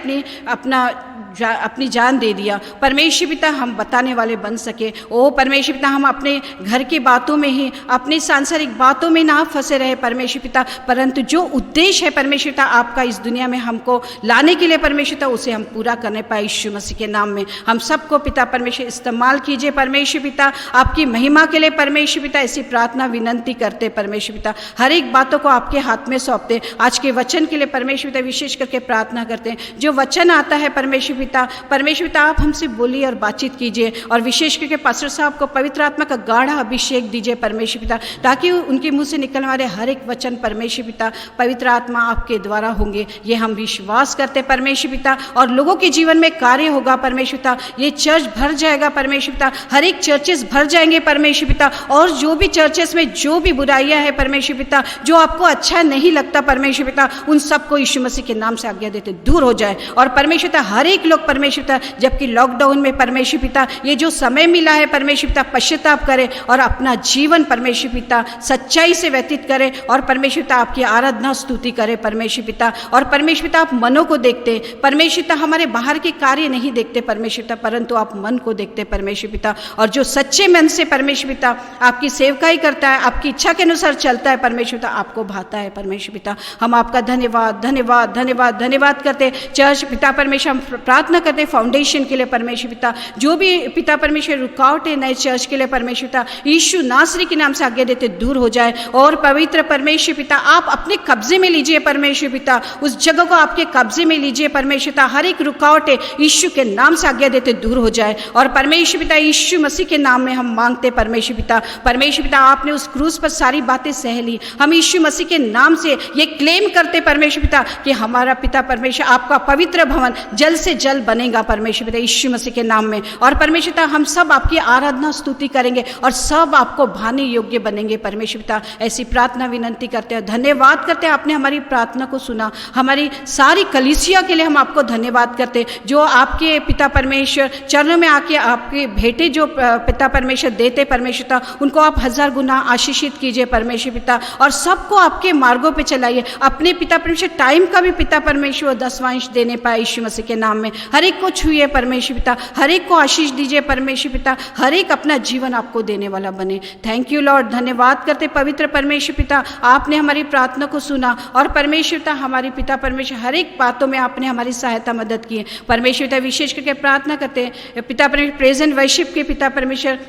अपनी जान दे दिया परमेश्वर पिता। हम बताने वाले बन सके ओ परमेश्वर पिता, हम अपने घर की बातों में ही, अपनी सांसारिक बातों में ना फंसे रहे परमेश्वर पिता, परंतु जो उद्देश्य है परमेश्वर पिता आपका इस दुनिया में हमको लाने के लिए परमेश्वर पिता, उसे हम पूरा करने पाए यीशु मसीह के नाम में। हम सबको पिता परमेश्वर इस्तेमाल कीजिए परमेश्वर पिता, आपकी महिमा के लिए परमेश्वर पिता। ऐसी प्रार्थना विनंती करते परमेश्वर पिता, हर एक बातों को आपके हाथ में सौंपते। आज के वचन के लिए परमेश्वर पिता विशेष करके प्रार्थना करते हैं, जो वचन आता है परमेश्वर पिता, परमेश्वर पिता आप हमसे बोलिए और बातचीत कीजिए, और विशेष करके पास्टर साहब को पवित्र आत्मा का गाढ़ा अभिषेक दीजिए परमेश्वर पिता, ताकि उनके मुंह से निकलने वाले हर एक वचन परमेश्वर पिता पवित्र आत्मा आपके द्वारा होंगे। ये हम विश्वास करते परमेश्वर पिता, और लोगों के जीवन में कार्य होगा परमेश्वर पिता। ये चर्च भर जाएगा परमेश्वर पिता, हर एक चर्चेस भर जाएंगे परमेश्वर पिता, और जो भी चर्चेस में जो भी बुराइयां हैं परमेश्वर पिता, जो आपको अच्छा नहीं लगता परमेश्वर पिता, उन सबको यीशु मसीह के नाम से आज्ञा देते दूर हो जाए। और परमेश्वर पिता हर एक लोग परमेश्वर पिता, जबकि लॉकडाउन में परमेश्वर पिता ये जो समय मिला है परमेश्वर पिता, पश्चाताप करें और अपना जीवन परमेश्वर पिता सच्चाई से व्यतीत करें, और परमेश्वर पिता आपकी आराधना स्तुति करें परमेश्वर पिता। और परमेश्वर पिता आप मनों को देखते परमेश्वर पिता, हमारे बाहर के कार्य नहीं देखते परमेश्वर पिता, परंतु आप मन को देखते परमेश्वर पिता। और जो सच्चे मन से परमेश्वर पिता आपकी सेवकाई करता है, आपकी इच्छा के अनुसार चलता है परमेश्वर पिता, आपको भाता है परमेश्वर पिता। हम आपका धन्यवाद धन्यवाद धन्यवाद धन्यवाद करते चर्च पिता परमेश्वर। हम प्रार्थना करते फाउंडेशन के लिए परमेश्वर पिता, जो भी पिता परमेश्वर रुकावट है नए चर्च के लिए परमेश्वर पिता, यीशु नासरी के नाम से आज्ञा देते दूर हो जाए। और पवित्र परमेश्वर पिता आप अपने कब्जे में लीजिए परमेश्वर पिता, उस जगह को आपके कब्जे में लीजिए परमेश्वर पिता। हर एक रुकावट है यीशु के नाम से आज्ञा देते दूर हो जाए। और परमेश्वर पिता यीशु मसीह के नाम में हम मांगते परमेश्वर पिता। परमेश्वर पिता आपने उस क्रूस पर सारी बातें सह ली, हम यीशु मसीह के नाम से ये क्लेम करते परमेश्वर पिता कि हमारा पिता परमेश्वर आपका पवित्र भवन जल्द से जल्द बनेगा परमेश्वर पिता यीशु मसीह के नाम में। और परमेश्वर पिता हम सब आपकी आराधना स्तुति करेंगे और सब आपको भाने योग्य बनेंगे परमेश्वर पिता। ऐसी प्रार्थना विनंती करते हैं, धन्यवाद करते हैं आपने हमारी प्रार्थना को सुना। हमारी सारी कलीसिया के लिए हम आपको धन्यवाद करते हैं, जो आपके पिता परमेश्वर चरणों में आके आपके भेंटे जो पिता परमेश्वर देते परमेश्वर पिता, उनको आप 1000 गुना आशीषित कीजिए परमेश्वर पिता। और सबको आपके मार्गों पे चलाइए, अपने पिता परमेश्वर टाइम का भी पिता परमेश्वर 10वांश देने पाए यीशु मसीह के नाम में। हर एक को छुइए परमेश्वर पिता, हर एक को आशीष दीजिए परमेश्वर पिता, हर एक अपना जीवन आपको देने वाला बने। थैंक यू लॉर्ड, धन्यवाद करते पवित्र परमेश्वर पिता, आपने हमारी प्रार्थना को सुना। और परमेश्वर पिता हमारी पिता परमेश्वर हर एक बातों में आपने हमारी सहायता मदद की है परमेश्वर पिता। विशेष करके प्रार्थना करते हैं पिता परमेश्वर प्रेजेंट वर्शिप के पिता परमेश्वर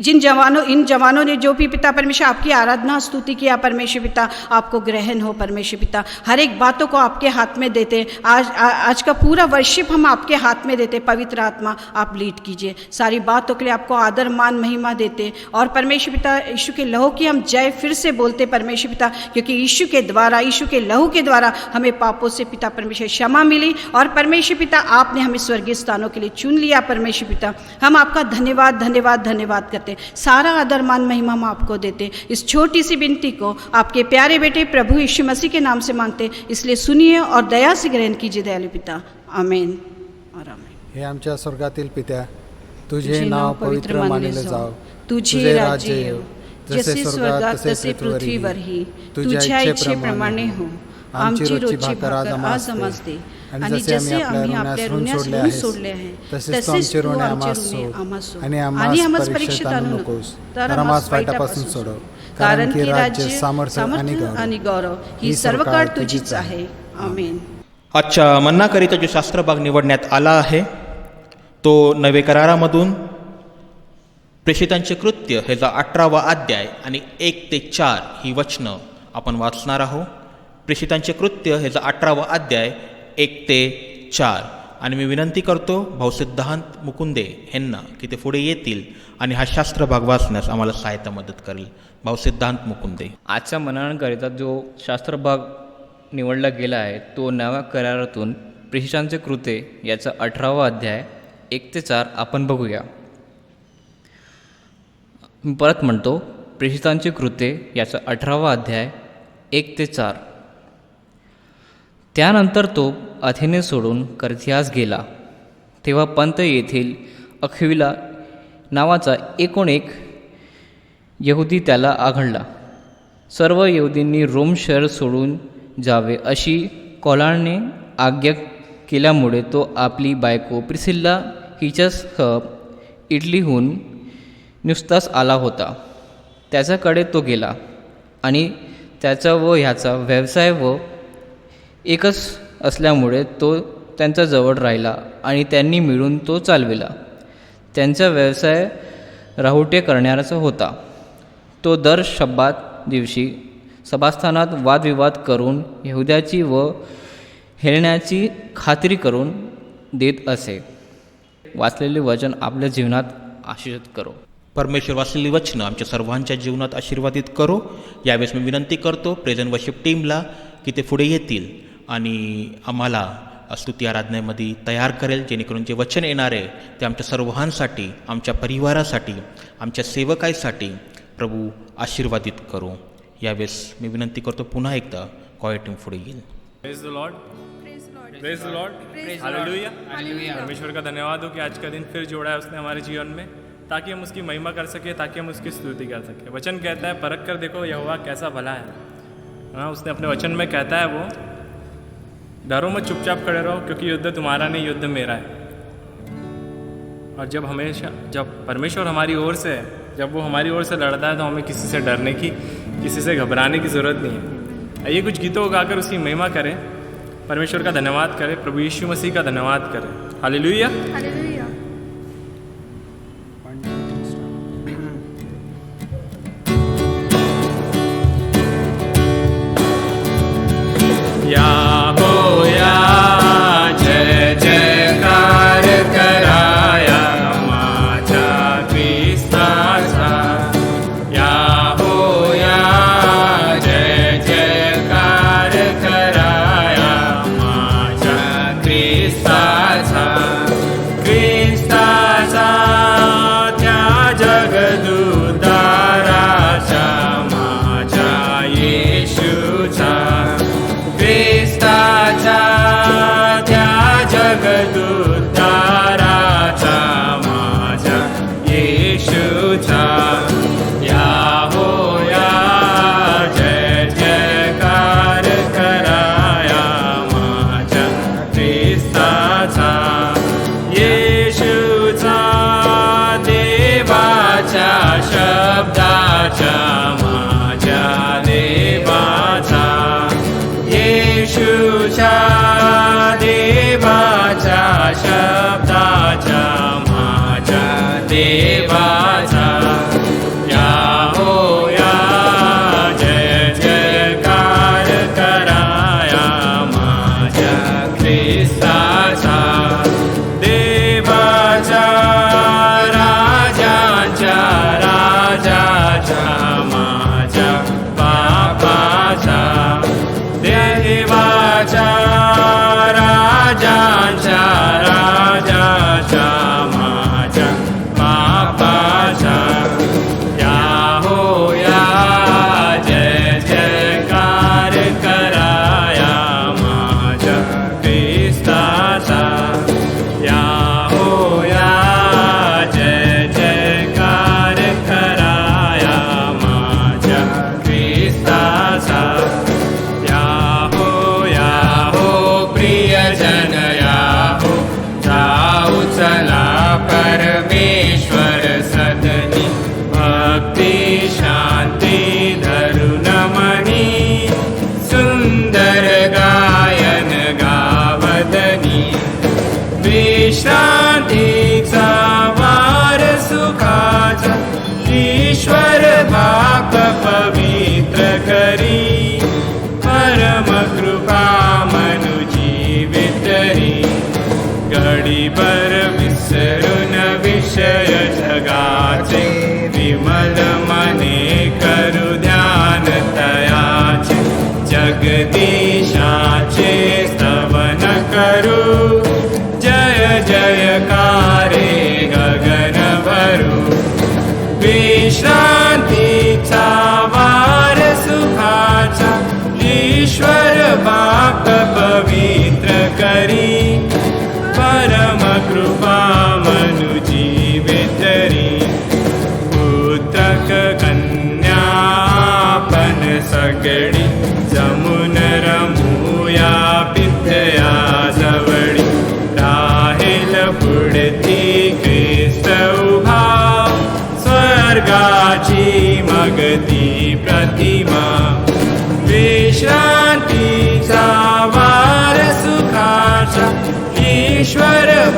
इन जवानों ने जो भी पिता परमेश्वर आपकी आराधना स्तुति किया परमेश्वर पिता, आपको ग्रहण हो परमेश्वर पिता। हर एक बातों को आपके हाथ में देते, आज का पूरा वर्शिप हम आपके हाथ में देते। पवित्र आत्मा आप लीड कीजिए, सारी बातों के लिए आपको आदर मान महिमा देते। और परमेश्वर पिता यीशु के लहू की हम जय फिर से बोलते परमेश्वर पिता, क्योंकि यीशु के द्वारा, यीशु के लहू के द्वारा हमें पापों से पिता परमेश्वर क्षमा मिली। और परमेश्वर पिता आपने हमें स्वर्गीय स्थानों के लिए चुन लिया परमेश्वर पिता। हम आपका धन्यवाद धन्यवाद धन्यवाद करते, सारा आदर मान महिमा हम आपको देते। इस छोटी सी विनती को आपके प्यारे बेटे प्रभु यीशु मसीह के नाम से मांगते, इसलिए सुनिए और दया से ग्रहण कीजिए दयालु पिता। आमीन और आमीन। हे आमच्या स्वर्गातील पित्या, तुझे नाव पवित्र मानले जाओ, तुझे राज्य येऊ, जसे स्वर्गात तसे पृथ्वीवरही तुझ्या इच्छेप्रमाणे हो। आमची रोजची भाकर आज आम्हास दे, आणि जसे आम्ही आपल्या ऋणास ऋण सोडले आहे, तसेच तू आमचे ऋण आम्हास सोड, आणि आम्हास परीक्षेत आणू नकोस, तर आम्हास वाईटापासून सोडव, कारण की राज्य, सामर्थ्य आणि गौरव ही सर्व काळ तुझीच आहे। आमीन। आजच्या मन्नाकरिता जो शास्त्रभाग निवडण्यात आला आहे तो नवे करारामधून प्रेषितांचे कृत्य ह्याचा 18वा अध्याय आणि 1 ते 4 ही वचनं आपण वाचणार आहोत। प्रेषितांचे कृत्य ह्याचा 18वा अध्याय 1 ते 4। आणि मी विनंती करतो भाऊ सिद्धांत मुकुंदे यांना की ते पुढे येतील आणि हा शास्त्रभाग वाचण्यास आम्हाला सहायता मदत करेल। भाऊ सिद्धांत मुकुंदे। आजच्या मननाकरिता जो शास्त्रभाग निवडला गेला आहे तो नव्या करारातून प्रेषितांचे कृत्य याचा 18वा अध्याय 1 ते 4 आपण बघूया। मी परत म्हणतो, प्रेषितांचे कृत्य याचा 18वा अध्याय 1 ते 4। त्यानंतर तो अथेने सोडून करथियास गेला, तेव्हा पंत येथील अख्विला नावाचा एकूण एक यहुदी त्याला आढळला। सर्व यहुदींनी रोम शहर सोडून जावे अशी कौलाने आज्ञा केल्यामुळे तो आपली बायको प्रिसिल्ला हिच्यासह इटलीहून नुसताच आला होता। त्याच्याकडे तो गेला आणि त्याचा व ह्याचा व्यवसाय व एकच असल्यामुळे तो त्यांच्याजवळ राहिला आणि त्यांनी मिळून तो चालविला। त्यांचा व्यवसाय राहुटे करण्याचा होता। तो दर शब्बात दिवशी सभास्थानात वादविवाद करून यहुद्याची व हेरण्याची खात्री करून देत असे। वाचलेले वचन आपल्या जीवनात आशीर्वादित करो। परमेश्वर वाचलेली वचनं आमच्या सर्वांच्या जीवनात आशीर्वादित करो। यावेळेस मी विनंती करतो प्रेझेंट वर्शिप टीमला की ते पुढे येतील आणि आम्हाला स्तुती आराधनेमध्ये तयार करेल, जेणेकरून जे वचन येणार आहे ते आमच्या सर्वांसाठी, आमच्या परिवारासाठी, आमच्या सेवकाईसाठी प्रभू आशीर्वादित करो। यावेळेस मी विनंती करतो पुन्हा एकदा कॉयर टीम पुढे येईल। Praise the Lord, praise the Lord, hallelujah. परमेश्वर का धन्यवाद हो कि आज का दिन फिर जोड़ा है उसने हमारे जीवन में, ताकि हम उसकी महिमा कर सके, ताकि हम उसकी स्तुति कर सके। वचन कहता है परख कर देखो यहोवा कैसा भला है। हाँ, उसने अपने वचन में कहता है वो, डरो मत, चुपचाप खड़े रहो, क्योंकि युद्ध तुम्हारा नहीं, युद्ध मेरा है। और जब परमेश्वर हमारी ओर से है, जब वो हमारी ओर से लड़ता है तो हमें किसी से डरने की, किसी से घबराने की ज़रूरत नहीं है। आइए कुछ गीतों को गाकर उसकी महिमा करें, परमेश्वर का धन्यवाद करें, प्रभु यीशु मसीह का धन्यवाद करें। Hallelujah, hallelujah. Cristo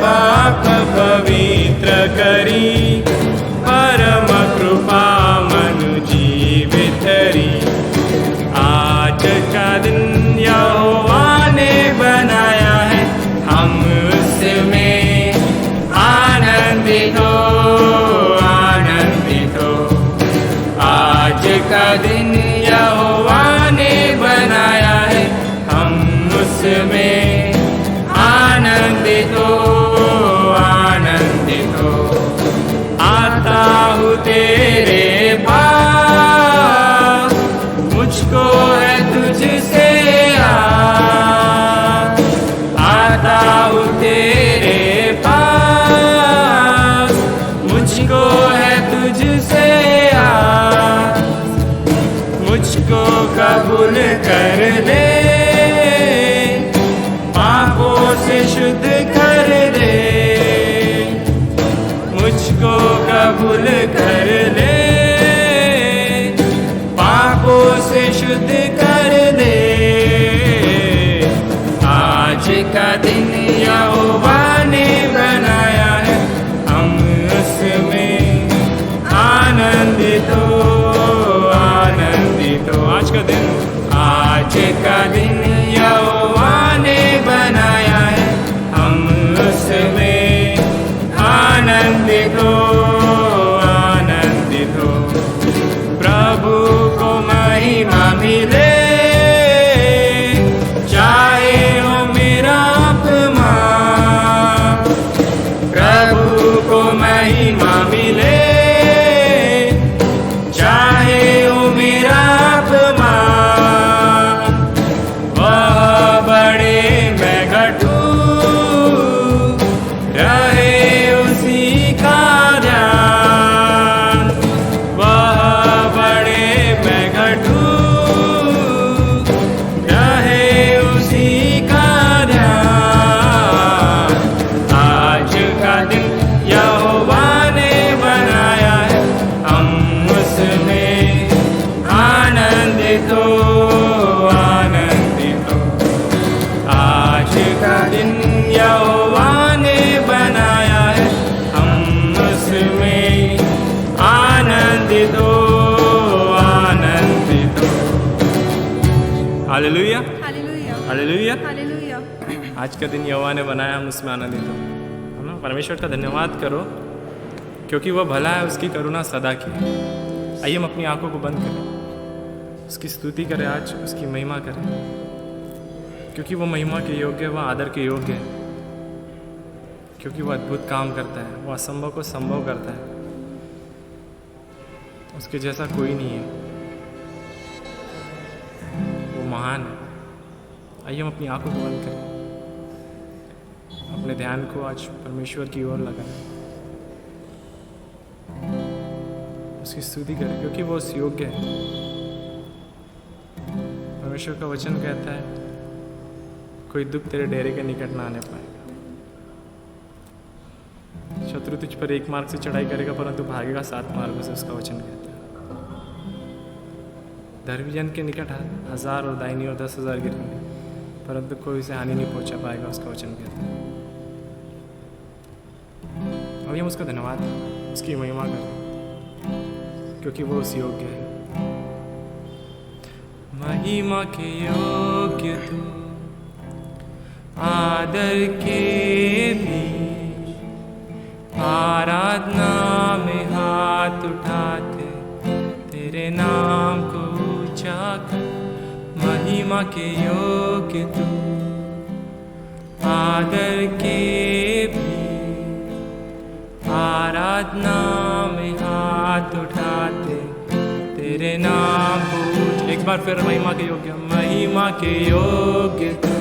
बाप पवित्र करी, परम कृपा मनु जीवित री। आज का दिन यहोवा ने बनाया है, हम उसमें आनंदित हो, आनंदित हो। आज का दिन यहोवा ने बनाया है, हम उसमें आनंदित हो, आनंदित हो। आता हूँ तेरे पास, मुझको है तुझसे आस। आता हूँ तेरे पास, मुझको है तुझसे आस। मुझको कबूल कर ले, पापों से शुद्ध कर दे। मुझको कबूल कर ले, पापों से शुद्ध कर दे। आज का दिन यहोवा ने बनाया है, हम उसमें आनंदित हो, आनंदित हो। आज का दिन, आज का दिन यहोवा ने बनाया है, हम उसमें आनंदित हो, आनंदित हो। प्रभु को महिमा मिले, चाहे हो मेरा अपमान। प्रभु को महिमा मिले, चाहे हो मेरा अपमान। वह बड़े मैं घटूं, रहे उसी का ध्यान। वह बड़े मैं घटूं, रहे उसी का ध्यान। आज का दिन यहोवा ने बनाया है, हम उसमें आनंदित हो, आनंदित हो। आज का दिन यहोवा ने बनाया है, हम उसमें आनंदित हो, आनंदित हो। Hallelujah, hallelujah, hallelujah. हालेलुया। आज का दिन यहोवा ने बनाया, हम उसमें आनंदित हो। है ना? परमेश्वर का धन्यवाद करो, क्योंकि वह भला है, उसकी करुणा सदा की है। आइए हम अपनी आंखों को बंद करें, उसकी स्तुति करें, आज उसकी महिमा करें, क्योंकि वो महिमा के योग्य है, वह आदर के योग्य है, क्योंकि वह अद्भुत काम करता है, वह असंभव को संभव करता है। उसके जैसा कोई नहीं है, वो महान है। आइए हम अपनी आंखों को बंद करें, अपने ध्यान को आज परमेश्वर की ओर लगाएं, उसकी स्तुति करें, क्योंकि वो उस योग्य है। परमेश्वर का वचन कहता है, कोई दुख तेरे डेरे के निकट ना आने पाएगा। शत्रु तुझ पर एक मार्ग से चढ़ाई करेगा, परंतु भागेगा 7 मार्गों से, उसका वचन कहता है। धर्मी जन के निकट 1000 और दाहिनी और 10,000 गिरेंगे, परंतु कोई उसे हानि नहीं पहुंचा पाएगा, उसका वचन कहता है। अभी हम उसका धन्यवाद, उसकी महिमा करें, क्योंकि वो उस योग्य है। महिमा के योग्य तू, आदर के भी, आराधना में हाथ उठाते तेरे नाम को ऊंचा कर। महिमा के योग्य तू, आदर के भी, आराधना में हाथ उठाते तेरे नाम को। एक बार फिर महिमा के योग्य, महिमा के योग्य तू,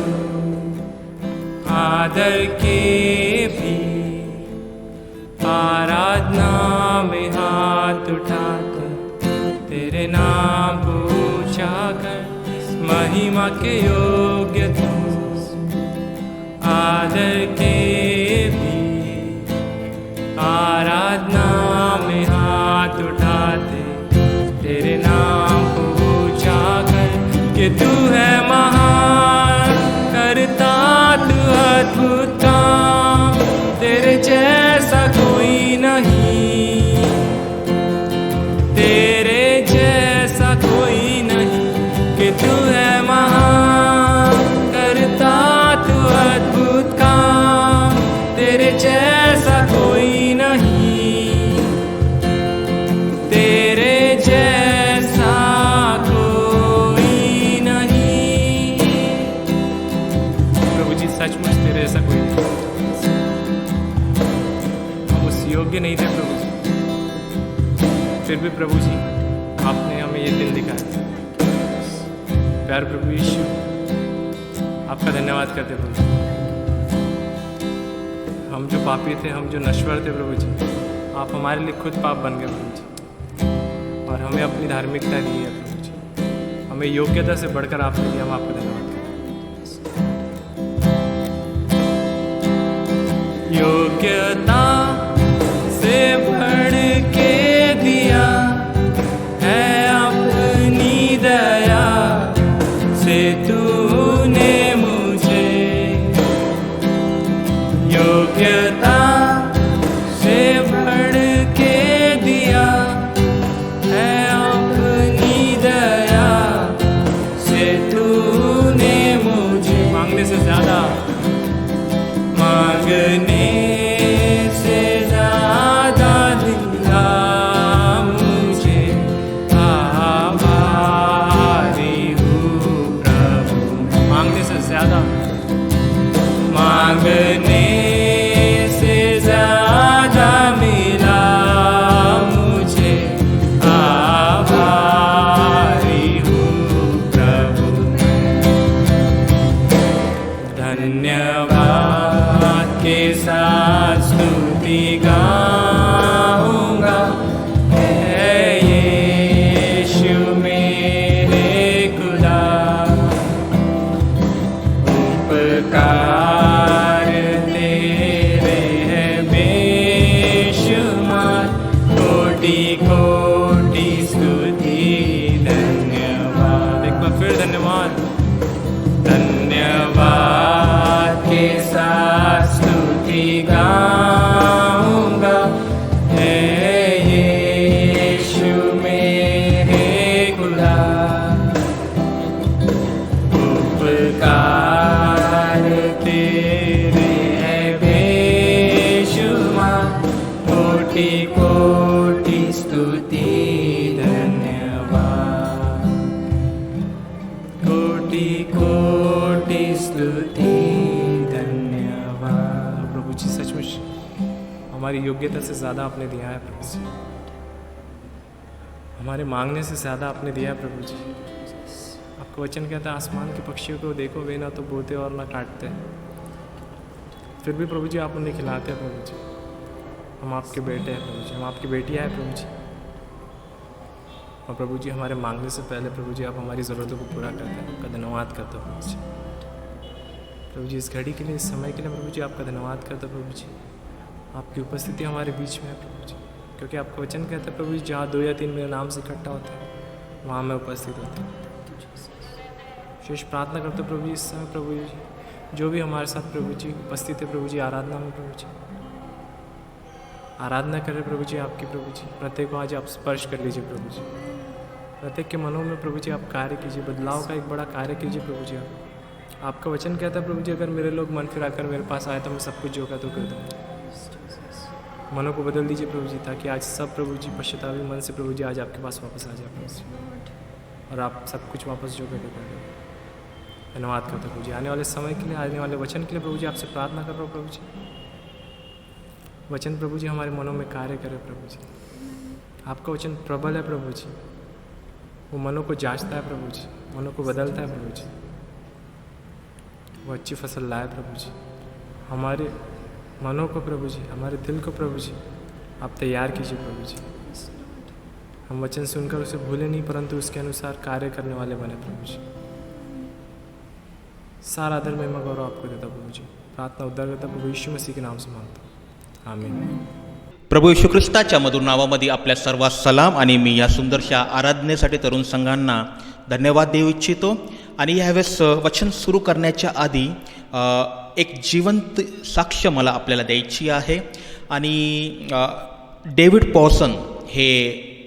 आदर के भी, आराधना में हाथ उठाते तेरे नाम को ऊंचा कर। महिमा के योग्य तू, आदर के भी, आराधना में हाथ उठाते तेरे नाम को ऊंचा कर। कि तू है महान, करता तू अद्भुत काम, योग्य नहीं थे प्रभु जी, फिर भी प्रभु जी आपने हमें ये दिन दिखाया। प्यार प्रभु यीशु, आपका धन्यवाद करते प्रभु जी। हम जो पापी थे, हम जो नश्वर थे प्रभु जी, आप हमारे लिए खुद पाप बन गए प्रभु जी, और हमें अपनी धार्मिकता दी है प्रभु जी। हमें योग्यता से बढ़कर आपने दिया, हम आपका धन्यवाद करते हैं। योग्यता से बढ़ के दिया है अपनी दया से तूने मुझे, योग्यता से बढ़ के दिया है अपनी दया से तूने मुझे। मांगने से ज्यादा, मांगने से ज्यादा दिला मुझे, आभारी हूँ प्रभु। मांगने से ज्यादा, मांगने से ज्यादा मिला मुझे, आभारी हूँ प्रभु। धन्यवाद के साथ स्तुति गाऊंगा, है यीशु मेरे खुदा। उपकार तेरे हैं बेशुमार, कोटि कोटि स्तुति धन्यवाद। एक बार फिर धन्यवाद। धन्यवाद के साथ स्तुति गाऊंगा, है यीशु मेरे खुदा। उपकार तेरे हैं बेशुमार, कोटि कोटि स्तुति धन्यवाद, कोटि कोटि स्तुति धन्यवाद। प्रभु जी सचमुच हमारी योग्यता से ज़्यादा आपने दिया है प्रभु जी, हमारे मांगने से ज़्यादा आपने दिया है प्रभु जी। आपका वचन कहता है आसमान के पक्षियों को देखो, वे ना तो बोते और ना काटते, फिर भी प्रभु जी आप उन्हें खिलाते हैं प्रभु जी। हम आपके बेटे हैं प्रभु जी, हम आपकी बेटियाँ हैं प्रभु जी। और प्रभु जी हमारे मांगने से पहले प्रभु जी आप हमारी ज़रूरतों को पूरा करते हैं। आपका धन्यवाद करते हो प्रभु जी। प्रभु जी इस घड़ी के लिए, इस समय के लिए प्रभु जी आपका धन्यवाद करते हो प्रभु जी। आपकी उपस्थिति हमारे बीच में है प्रभु जी, क्योंकि आपका वचन कहता है प्रभु जी जहाँ 2 या 3 मेरे नाम से इकट्ठा होता है वहाँ मैं उपस्थित होता हूँ। शेष प्रार्थना करते हो प्रभु जी इस समय प्रभु जी, जो भी हमारे साथ प्रभु जी उपस्थित है प्रभु जी आराधना में प्रभु जी, आराधना करें प्रभु जी आपकी प्रभु जी। प्रत्येक को आज आप स्पर्श कर लीजिए प्रभु जी, प्रत्येक के मनों में प्रभु जी आप कार्य कीजिए, बदलाव का एक बड़ा कार्य कीजिए प्रभु जी। आपका वचन कहता है प्रभु जी अगर मेरे लोग मन फिराकर मेरे पास आए तो मैं सब कुछ जो का तो कर दूँ। मनों को बदल दीजिए प्रभु जी, ताकि आज सब प्रभु जी पश्चातापी मन से प्रभु जी आज आपके पास वापस आ जाए प्रभु जी, और आप सब कुछ वापस जो कर दो। धन्यवाद करते प्रभु जी आने वाले समय के लिए, आने वाले वचन के लिए प्रभु जी आपसे प्रार्थना कर रहा हूँ प्रभु जी। वचन प्रभु जी हमारे मनों में कार्य करे प्रभु जी। आपका वचन प्रबल है प्रभु जी, वो मनों को जांचता है प्रभु जी, मनों को बदलता है प्रभु जी, वो अच्छी फसल लाए प्रभु जी। हमारे मनों को प्रभु जी, हमारे दिल को प्रभु जी आप तैयार कीजिए प्रभु जी। हम वचन सुनकर उसे भूले नहीं, परंतु उसके अनुसार कार्य करने वाले बने प्रभु जी। सारा आदर महिमा गौरव आपको देता प्रभु जी। प्रार्थना उद्धार करता प्रभु यीशु मसीह के नाम से मांगता हूँ, आमीन। प्रभू येशू ख्रिस्ताच्या मधुर नावामध्ये आपल्या सर्वांस सलाम आणि मी या सुंदरशा आराधनेसाठी तरुण संघांना धन्यवाद देऊ इच्छितो। आणि यावेळेस वचन सुरू करण्याच्या आधी एक जिवंत साक्ष मला आपल्याला द्यायची आहे। आणि डेव्हिड पॉसन हे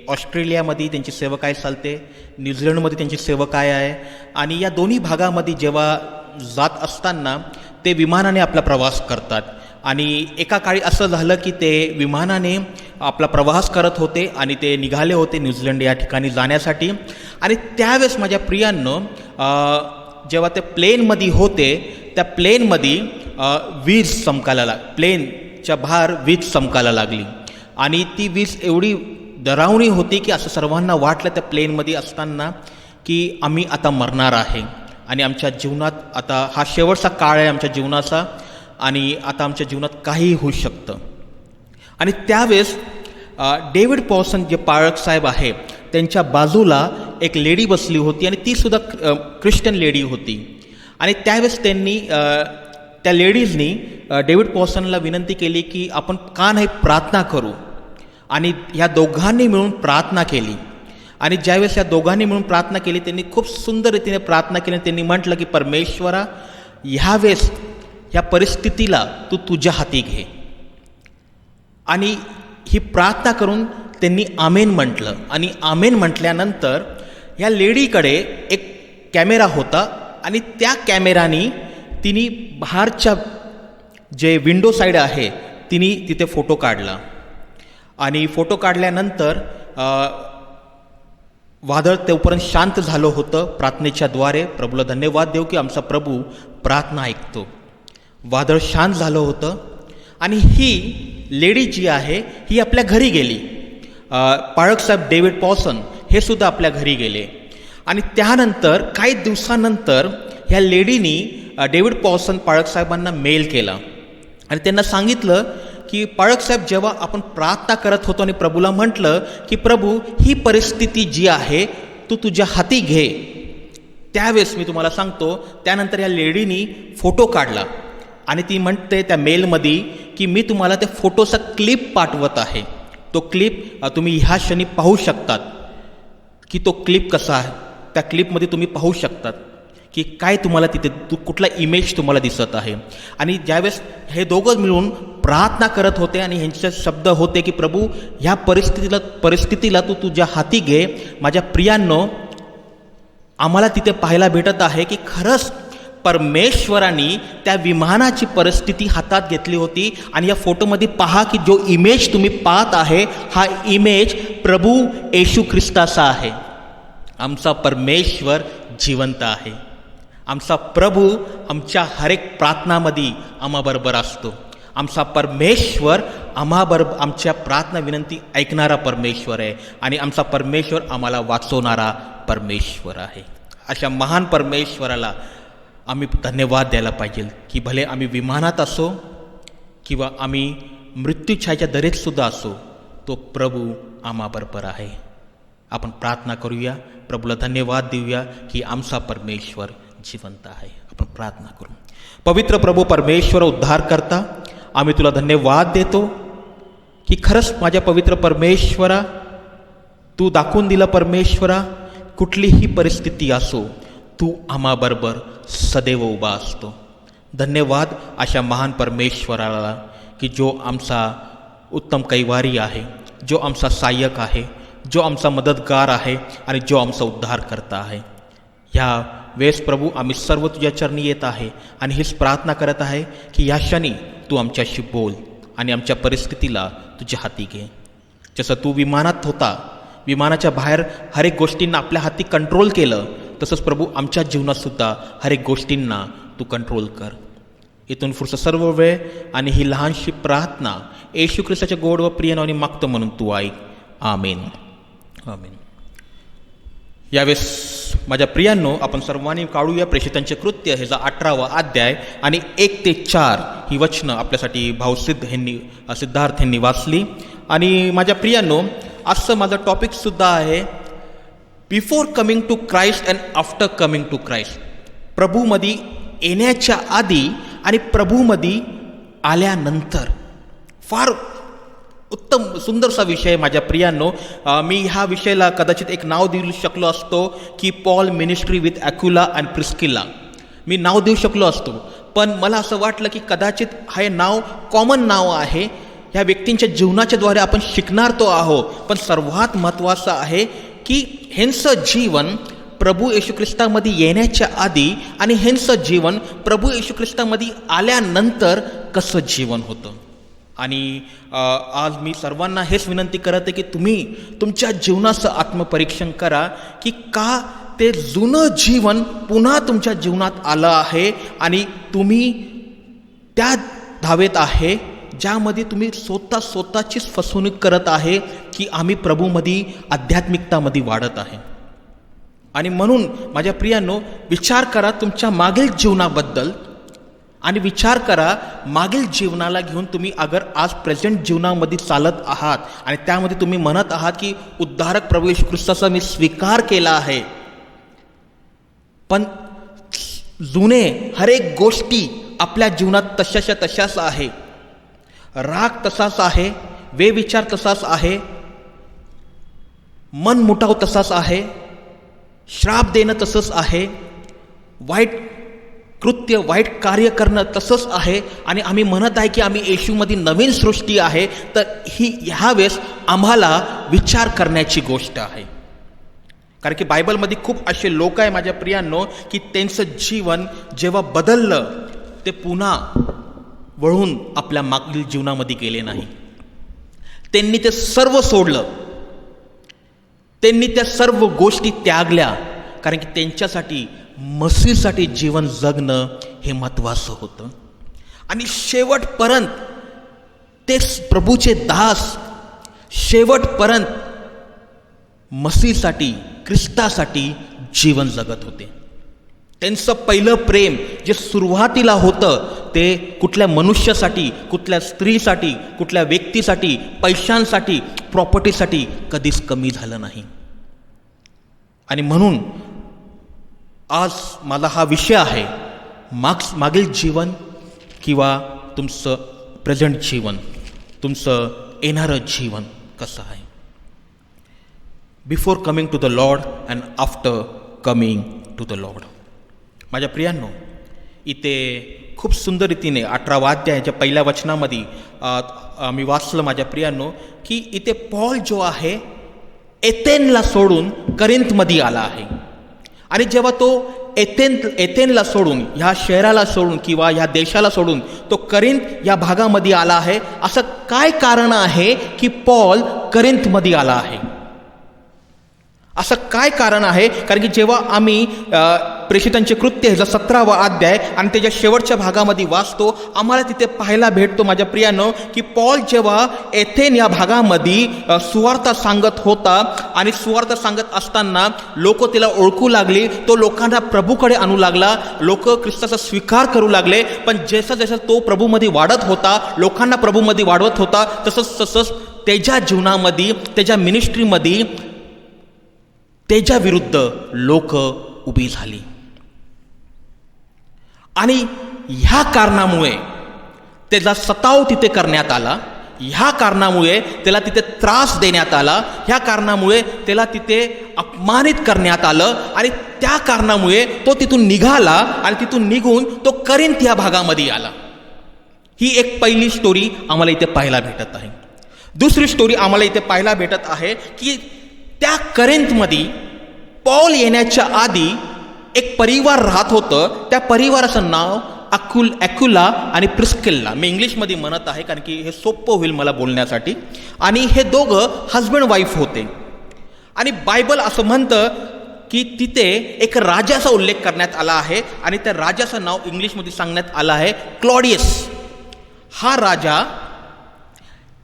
ऑस्ट्रेलियामध्ये त्यांची सेवकाई चालते, न्यूझीलंडमध्ये त्यांची सेवकाई आहे। आणि या दोन्ही भागामध्ये जेव्हा जात असताना ते विमानाने आपला प्रवास करतात। आणि एका काळी असं झालं की ते विमानाने आपला प्रवास करत होते आणि ते निघाले होते न्यूझीलंड या ठिकाणी जाण्यासाठी। आणि त्यावेळेस माझ्या प्रियांनो जेव्हा ते प्लेनमध्ये होते त्या प्लेनमध्ये वीज चमकायला प्लेनच्या बाहेर वीज चमकायला लागली। आणि ती वीज एवढी डरावणी होती की असं सर्वांना वाटलं त्या प्लेनमध्ये असताना की आम्ही आता मरणार आहे आणि आमच्या जीवनात आता हा शेवटचा काळ आहे आमच्या जीवनाचा आणि आता आमच्या जीवनात काहीही होऊ शकतं. आणि त्यावेळेस डेव्हिड पॉसन जे पाळक साहेब आहे त्यांच्या बाजूला एक लेडी बसली होती आणि तीसुद्धा ख्रिश्चन लेडी होती. आणि त्यावेळेस त्यांनी त्या लेडीजनी डेव्हिड पॉसनला विनंती केली की आपण का नाही प्रार्थना करू. आणि ह्या दोघांनी मिळून प्रार्थना केली. आणि ज्यावेळेस या दोघांनी मिळून प्रार्थना केली त्यांनी खूप सुंदर रीतीने प्रार्थना केली. त्यांनी म्हटलं की परमेश्वरा, ह्यावेळेस ह्या परिस्थितीला तू तुझ्या हाती घे. आणि ही प्रार्थना करून त्यांनी आमेन म्हटलं. आणि आमेन म्हटल्यानंतर ह्या लेडीकडे एक कॅमेरा होता आणि त्या कॅमेरानी तिने बाहेरच्या जे विंडो साईड आहे तिने तिथे फोटो काढला. आणि फोटो काढल्यानंतर वादळ तोपर्यंत शांत झालं होतं प्रार्थनेच्या द्वारे. प्रभूला धन्यवाद देऊ की आमचा प्रभू प्रार्थना ऐकतो. वादळ शांत झालं होतं आणि ही लेडी जी आहे ही आपल्या घरी गेली. पाळकसाहेब डेव्हिड पॉसन हे सुद्धा आपल्या घरी गेले. आणि त्यानंतर काही दिवसानंतर ह्या लेडीनी डेव्हिड पॉसन पाळकसाहेबांना मेल केला आणि त्यांना सांगितलं की पाळकसाहेब, जेव्हा आपण प्रार्थना करत होतो आणि प्रभूला म्हटलं की प्रभू, ही परिस्थिती जी आहे तू तुझ्या हाती घे, त्यावेळेस मी तुम्हाला सांगतो त्यानंतर या लेडीनी फोटो काढला आणि ती म्हणते त्या मेलमध्ये की मी तुम्हाला त्या फोटोचा क्लिप पाठवत आहे. तो क्लिप तुम्ही ह्या क्षणी पाहू शकतात की तो क्लिप कसा आहे. त्या क्लिपमध्ये तुम्ही पाहू शकतात की काय तुम्हाला तिथे कुठला इमेज तुम्हाला दिसत आहे. आणि ज्यावेळेस हे दोघं मिळून प्रार्थना करत होते आणि ह्यांचे शब्द होते की प्रभू, ह्या परिस्थितीला तू तुझ्या हाती घे. माझ्या प्रियांनो, आम्हाला तिथे पाहायला भेटत आहे की खरंच परमेश्वरांनी त्या विमानाची परिस्थिती हातात घेतली होती. आणि या फोटोमध्ये पहा की जो इमेज तुम्ही पाहत आहे हा इमेज प्रभू येशू ख्रिस्ताचा आहे. आमचा परमेश्वर जिवंत आहे. आमचा प्रभू आमच्या हरेक प्रार्थनामध्ये आम्हाबरोबर असतो. आमचा परमेश्वर आम्हाबरोबर आमच्या प्रार्थना विनंती ऐकणारा परमेश्वर आहे आणि आमचा परमेश्वर आम्हाला वाचवणारा परमेश्वर आहे. अशा महान परमेश्वराला आम्ही धन्यवाद द्यायला पाहिजे की भले आम्ही विमानात असो किंवा आम्ही मृत्यूछायेच्या दरीतसुद्धा असो, तो प्रभू आम्हाबरोबर आहे. आपण प्रार्थना करूया, प्रभूला धन्यवाद देऊया की आमचा परमेश्वर जिवंत आहे. आपण प्रार्थना करू. पवित्र प्रभू परमेश्वर, उद्धार करता, आम्ही तुला धन्यवाद देतो की खरंच माझ्या पवित्र परमेश्वरा, तू दाखवून दिलं परमेश्वरा, कुठलीही परिस्थिती असो तू आम्हाबरोबर सदैव उभा असतो. धन्यवाद अशा महान परमेश्वराला की जो आमचा उत्तम कैवारी आहे, जो आमचा सहाय्यक आहे, जो आमचा मदतगार आहे आणि जो आमचा उद्धार करता आहे. ह्या वेळेस प्रभू आम्ही सर्व तुझ्या चरणी येत आहे आणि हीच प्रार्थना करत आहे की या क्षणी तू आमच्याशी बोल आणि आमच्या परिस्थितीला तुझ्या हाती घे. जसं तू विमानात होता, विमानाच्या बाहेर हर एक गोष्टींना आपल्या हाती कंट्रोल केलं, तसंच प्रभू आमच्या जीवनातसुद्धा हर एक गोष्टींना तू कंट्रोल कर. इथून पुढचं सर्व वेळ आणि ही लहानशी प्रार्थना येशू ख्रिस्ताच्या गोड व प्रिय नावाने मागतो म्हणून तू ऐक. आमेन. आमेन. यावेळेस माझ्या प्रियांनो, आपण सर्वांनी काढूया प्रेषितांचे कृत्य ह्याचा 18वा अध्याय आणि 1 ते 4 ही वचनं आपल्यासाठी भाऊ सिद्धार्थ यांनी वाचली. आणि माझ्या प्रियांनो, आजचं माझं टॉपिकसुद्धा आहे before coming to Christ and after coming to Christ. प्रभूमध्ये येण्याच्या आधी आणि प्रभूमध्ये आल्यानंतर. फार उत्तम सुंदरसा विषय माझ्या प्रियांनो. मी ह्या विषयाला कदाचित एक नाव देऊ शकलो असतो की Paul ministry with Aquila and Priscilla. मी नाव देऊ शकलो असतो, पण मला असं वाटलं की कदाचित हे नाव कॉमन नाव आहे. ह्या व्यक्तींच्या जीवनाच्या द्वारे आपण शिकणार तो आहो, पण सर्वात महत्त्वाचं आहे की ह्यांचं जीवन प्रभू येशू ख्रिस्तामध्ये येण्याच्या आधी आणि ह्यांचं जीवन प्रभू येशू ख्रिस्तामध्ये आल्यानंतर कसं जीवन होतं. आणि आज मी सर्वांना हेच विनंती करत आहे की तुम्ही तुमच्या जीवनाचं आत्मपरीक्षण करा की का ते जुनं जीवन पुन्हा तुमच्या जीवनात आलं आहे आणि तुम्ही त्या धावेत आहे ज्यामध्ये तुम्ही स्वतःचीच फसवणूक करत आहे की आम्ही प्रभूमध्ये आध्यात्मिकतामध्ये वाढत आहे. आणि म्हणून माझ्या प्रियांनो, विचार करा तुमच्या मागील जीवनाबद्दल आणि विचार करा मागील जीवनाला घेऊन तुम्ही अगर आज प्रेझेंट जीवनामध्ये चालत आहात आणि त्यामध्ये तुम्ही म्हणत आहात की उद्धारक प्रभू येशू ख्रिस्ताचा मी स्वीकार केला आहे, पण जुने हर एक गोष्टी आपल्या जीवनात तशाच्या तशाच आहे. राग तसाच आहे, वेविचार तसाच आहे, मनमुटाव तसाच आहे, श्राप देणं तसंच आहे, वाईट कृत्य वाईट कार्य करणं तसंच आहे. आणि आम्ही म्हणत आहे की आम्ही येशूमध्ये नवीन सृष्टी आहे. तर ह्या वेळेस आम्हाला विचार करण्याची गोष्ट आहे. कारण की बायबलमध्ये खूप असे लोक आहे माझ्या प्रियांनो की त्यांचं जीवन जेव्हा बदललं ते पुन्हा वळून आपल्या मागील जीवनामध्ये गेले नाही. त्यांनी ते सर्व सोडलं, त्यांनी त्या सर्व गोष्टी त्यागल्या, कारण की त्यांच्यासाठी मसीहसाठी जीवन जगणं हे महत्त्वाचं होतं. आणि शेवटपर्यंत ते प्रभूचे दास शेवटपर्यंत मसीहसाठी ख्रिस्तासाठी जीवन जगत होते. त्यांचं पहिलं प्रेम जे सुरुवातीला होतं ते कुठल्या मनुष्यासाठी, कुठल्या स्त्रीसाठी, कुठल्या व्यक्तीसाठी, पैशांसाठी, प्रॉपर्टीसाठी कधीच कमी झालं नाही. आणि म्हणून आज मला हा विषय आहे, मागील जीवन किंवा तुमचं प्रेझेंट जीवन, तुमचं येणारं जीवन कसं आहे. Before coming to the lord and after coming to the lord. माझ्या प्रियांनो, इथे खूप सुंदर रीतीने 18 अध्यायाच्या पहिल्या वचनामध्ये मी वाचलं माझ्या प्रियांनो की इथे पॉल जो आहे एथेनला सोडून करिंथमध्ये आला आहे. आणि जेव्हा तो एथेनला सोडून, ह्या शहराला सोडून किंवा ह्या देशाला सोडून तो करिंथ या भागामध्ये आला आहे, असं काय कारण आहे की पॉल करिंथमध्ये आला आहे? असं काय कारण आहे? कारण की जेव्हा आम्ही प्रेषितांचे कृत्य ह्याचा 17वा अध्याय आणि त्याच्या शेवटच्या भागामध्ये वाचतो, आम्हाला तिथे पाहायला भेटतो माझ्या प्रियांनो की पॉल जेव्हा एथेन या भागामध्ये सुवार्ता सांगत होता आणि सुवार्ता सांगत असताना लोक तिला ओळखू लागली, तो लोकांना प्रभूकडे आणू लागला, लोक ख्रिस्ताचा स्वीकार करू लागले. पण जसं जसं तो प्रभूमध्ये वाढत होता, लोकांना प्रभूमध्ये वाढवत होता, तसंच त्याच्या जीवनामध्ये, त्याच्या मिनिस्ट्रीमध्ये त्याच्या विरुद्ध लोक उभी झाली. आणि ह्या कारणामुळे त्याचा सताव तिथे करण्यात आला, ह्या कारणामुळे त्याला तिथे त्रास देण्यात आला, ह्या कारणामुळे त्याला तिथे अपमानित करण्यात आलं. आणि त्या कारणामुळे तो तिथून निघाला आणि तिथून निघून तो करिंथ या भागामध्ये आला. ही एक पहिली स्टोरी आम्हाला इथे पाहायला भेटत आहे. दुसरी स्टोरी आम्हाला इथे पाहायला भेटत आहे की त्या करिंथमध्ये पॉल येण्याच्या आधी एक परिवार राहत होतं. त्या परिवाराचं नाव ॲक्युला आणि प्रिस्किल्ला. मी इंग्लिशमध्ये म्हणत आहे कारण की हे सोपं होईल मला बोलण्यासाठी. आणि हे दोघं हजबंड वाईफ होते. आणि बायबल असं म्हणतं की तिथे एक राजाचा उल्लेख करण्यात आला आहे आणि त्या राजाचं नाव इंग्लिशमध्ये सांगण्यात आलं आहे क्लॉडियस. हा राजा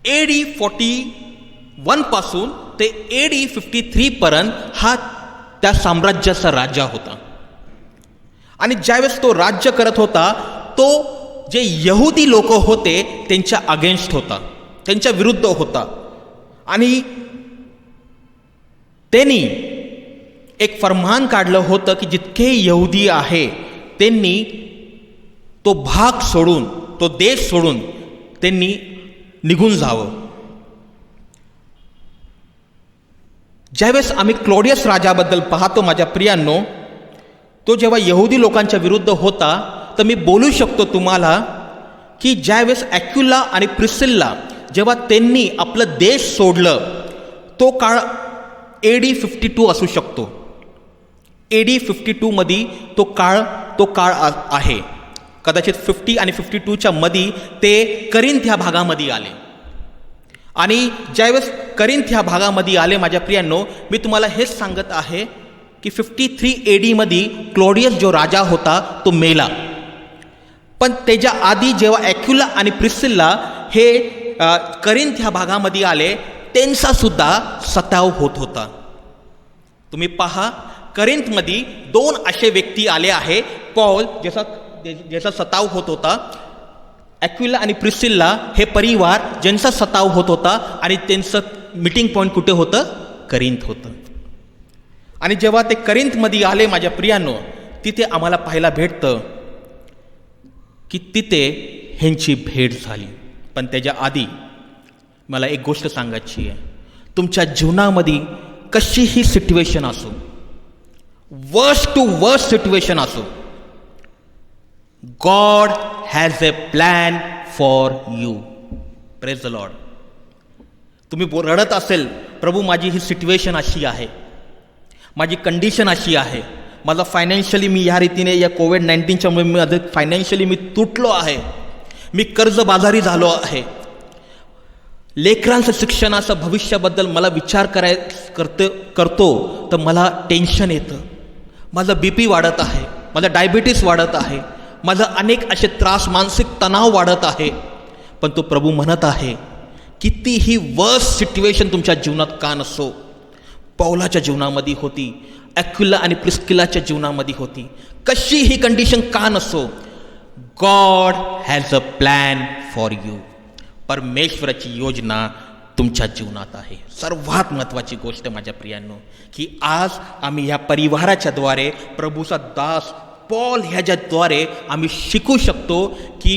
AD 41 पासून ते AD 53 पर्यंत हा त्या साम्राज्याचा राजा होता. आणि ज्यावेळेस तो राज्य करत होता, तो जे यहुदी लोक होते त्यांच्या अगेन्स्ट होता, त्यांच्या विरुद्ध होता. आणि त्यांनी एक फरमान काढलं होतं की जितके यहुदी आहे त्यांनी तो भाग सोडून, तो देश सोडून त्यांनी निघून जावं. ज्यावेळेस आम्ही क्लॉडियस राजाबद्दल पाहतो माझ्या प्रियांनो, तो जेव्हा यहुदी लोकांच्या विरुद्ध होता, तर मी बोलू शकतो तुम्हाला की ज्यावेळेस ॲक्युला आणि प्रिसिल्ला जेव्हा त्यांनी आपलं देश सोडलं, तो काळ AD 52 असू शकतो. AD 52 मध्ये तो काळ आहे. कदाचित 50 आणि 52च्या मध्ये ते करिंथ ह्या भागामध्ये आले. आणि ज्यावेळेस करिंथ ह्या भागामध्ये आले माझ्या प्रियांनो, मी तुम्हाला हेच सांगत आहे की 53 AD मध्ये क्लॉडियस जो राजा होता तो मेला. पण त्याच्या आधी जेव्हा ॲक्युला आणि प्रिसिल्ला हे करिंथ ह्या भागामध्ये आले, त्यांचा सुद्धा सताव होत होता. तुम्ही पहा, करिंथमध्ये 2 असे व्यक्ती आले आहे. पॉल ज्याचा सताव होत होता, ॲक्विला आणि प्रिस्किल्ला हे परिवार ज्यांचा सताव होत होता, आणि त्यांचं मीटिंग पॉईंट कुठे होतं? करिंथ होतं. आणि जेव्हा ते करिंथमध्ये आले माझ्या प्रियांनो, तिथे आम्हाला पाहायला भेटतं की तिथे ह्यांची भेट झाली. पण त्याच्या आधी मला एक गोष्ट सांगायची आहे. तुमच्या जीवनामध्ये कशीही सिच्युएशन असो, वर्स्ट टू वर्स्ट सिच्युएशन असो, God has a plan for you. Praise the Lord. तुम्ही रडत असेल, प्रभू माझी ही सिच्युएशन अशी आहे, माझी कंडिशन अशी आहे, माझा फायनान्शियली मी ह्या रीतीने या कोविड-19च्यामुळे मी फायनान्शियली मी तुटलो आहे, मी कर्जबाजारी झालो आहे, लेकरांचं शिक्षणाचं भविष्याबद्दल मला विचार करतो तर मला टेन्शन येतं, माझा BP वाढत आहे, माझा डायबिटीस वाढत आहे, माझा अनेक असे त्रास, मानसिक तणाव वाढत आहे. पण तो प्रभू म्हणत आहे, कितीही वर्स्ट सिच्युएशन तुमच्या जीवनात का नसो, पौलाच्या जीवनामध्ये होती, ॲक्विला आणि प्रिस्किलाच्या जीवनामध्ये होती, कशीही कंडिशन का नसो, God has a plan for you. परमेश्वराची योजना तुमच्या जीवनात आहे. सर्वात महत्त्वाची गोष्ट माझ्या प्रियांनो, की आज आम्ही ह्या परिवाराच्या द्वारे, प्रभूचा दास पॉल ह्याच्याद्वारे आम्ही शिकू शकतो की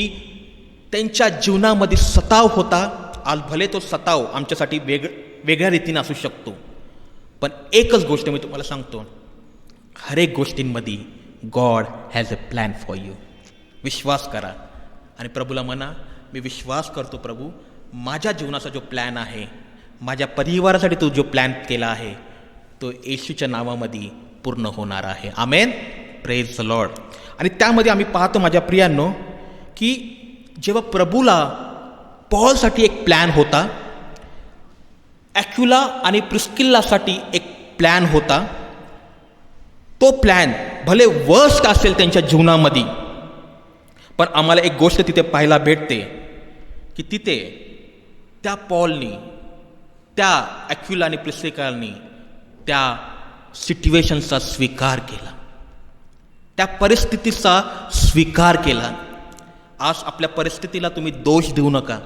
त्यांच्या जीवनामध्ये सताव होता. आज भले तो सताव आमच्यासाठी वेगळ्या रीतीने असू शकतो, पण एकच गोष्ट मी तुम्हाला सांगतो, हर एक गोष्टींमध्ये God has a plan for you. विश्वास करा आणि प्रभूला म्हणा, मी विश्वास करतो प्रभू, माझ्या जीवनाचा जो प्लॅन आहे, माझ्या परिवारासाठी तो जो प्लॅन केला आहे, तो येशूच्या नावामध्ये पूर्ण होणार आहे. आमेन. Praise the Lord. आणि त्यामध्ये आम्ही पाहतो माझ्या प्रियांनो, की जेव्हा प्रभूला पॉलसाठी एक प्लॅन होता, ॲक्विला आणि प्रिस्किल्लासाठी एक प्लॅन होता, तो प्लॅन भले वर्स्ट असेल त्यांच्या जीवनामध्ये, पण आम्हाला एक गोष्ट तिथे पाहायला भेटते की तिथे त्या पॉलनी, त्या ॲक्विला आणि प्रिस्किल्लानी त्या सिच्युएशनचा स्वीकार केला, त्या परिस्थितीचा स्वीकार केला. आज आपल्या परिस्थितीला तुम्ही दोष देऊ नका.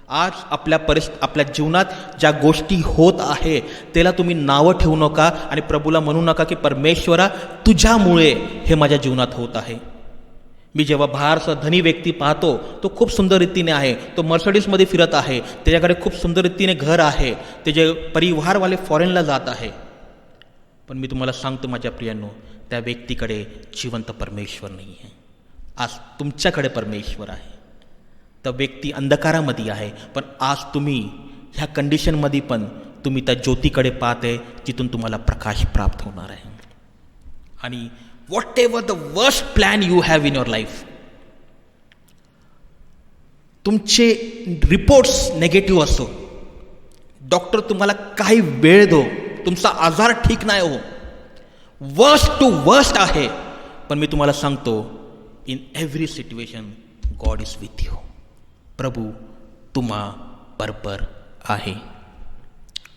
आज आपल्या जीवनात ज्या गोष्टी होत आहे त्याला तुम्ही नावं ठेवू नका आणि प्रभूला म्हणू नका की परमेश्वरा तुझ्यामुळे हे माझ्या जीवनात होत आहे. मी जेव्हा बाहेरचा धनी व्यक्ती पाहतो, तो खूप सुंदर रीतीने आहे, तो मर्सिडीजमध्ये फिरत आहे, त्याच्याकडे खूप सुंदर रीतीने घर आहे, त्याचे परिवारवाले फॉरेनला जात आहे, पण मी तुम्हाला सांगतो माझ्या प्रियांनो, त्या व्यक्तीकडे जिवंत परमेश्वर नाही आहे. आज तुमच्याकडे परमेश्वर आहे. तर व्यक्ती अंधकारामध्ये आहे, पण आज तुम्ही ह्या कंडिशनमध्ये पण तुम्ही त्या ज्योतीकडे पाहते, जिथून तुम्हाला प्रकाश प्राप्त होणार आहे. आणि what ever the worst plan you have in your life, तुमचे रिपोर्ट्स नेगेटिव्ह असो, डॉक्टर तुम्हाला काही वेळ दो, तुमचा आजार ठीक नाही हो, वर्स्ट टू वर्स्ट आहे, पण मी तुम्हाला सांगतो, in every situation God is with you. प्रभू तुम्हा बरोबर आहे,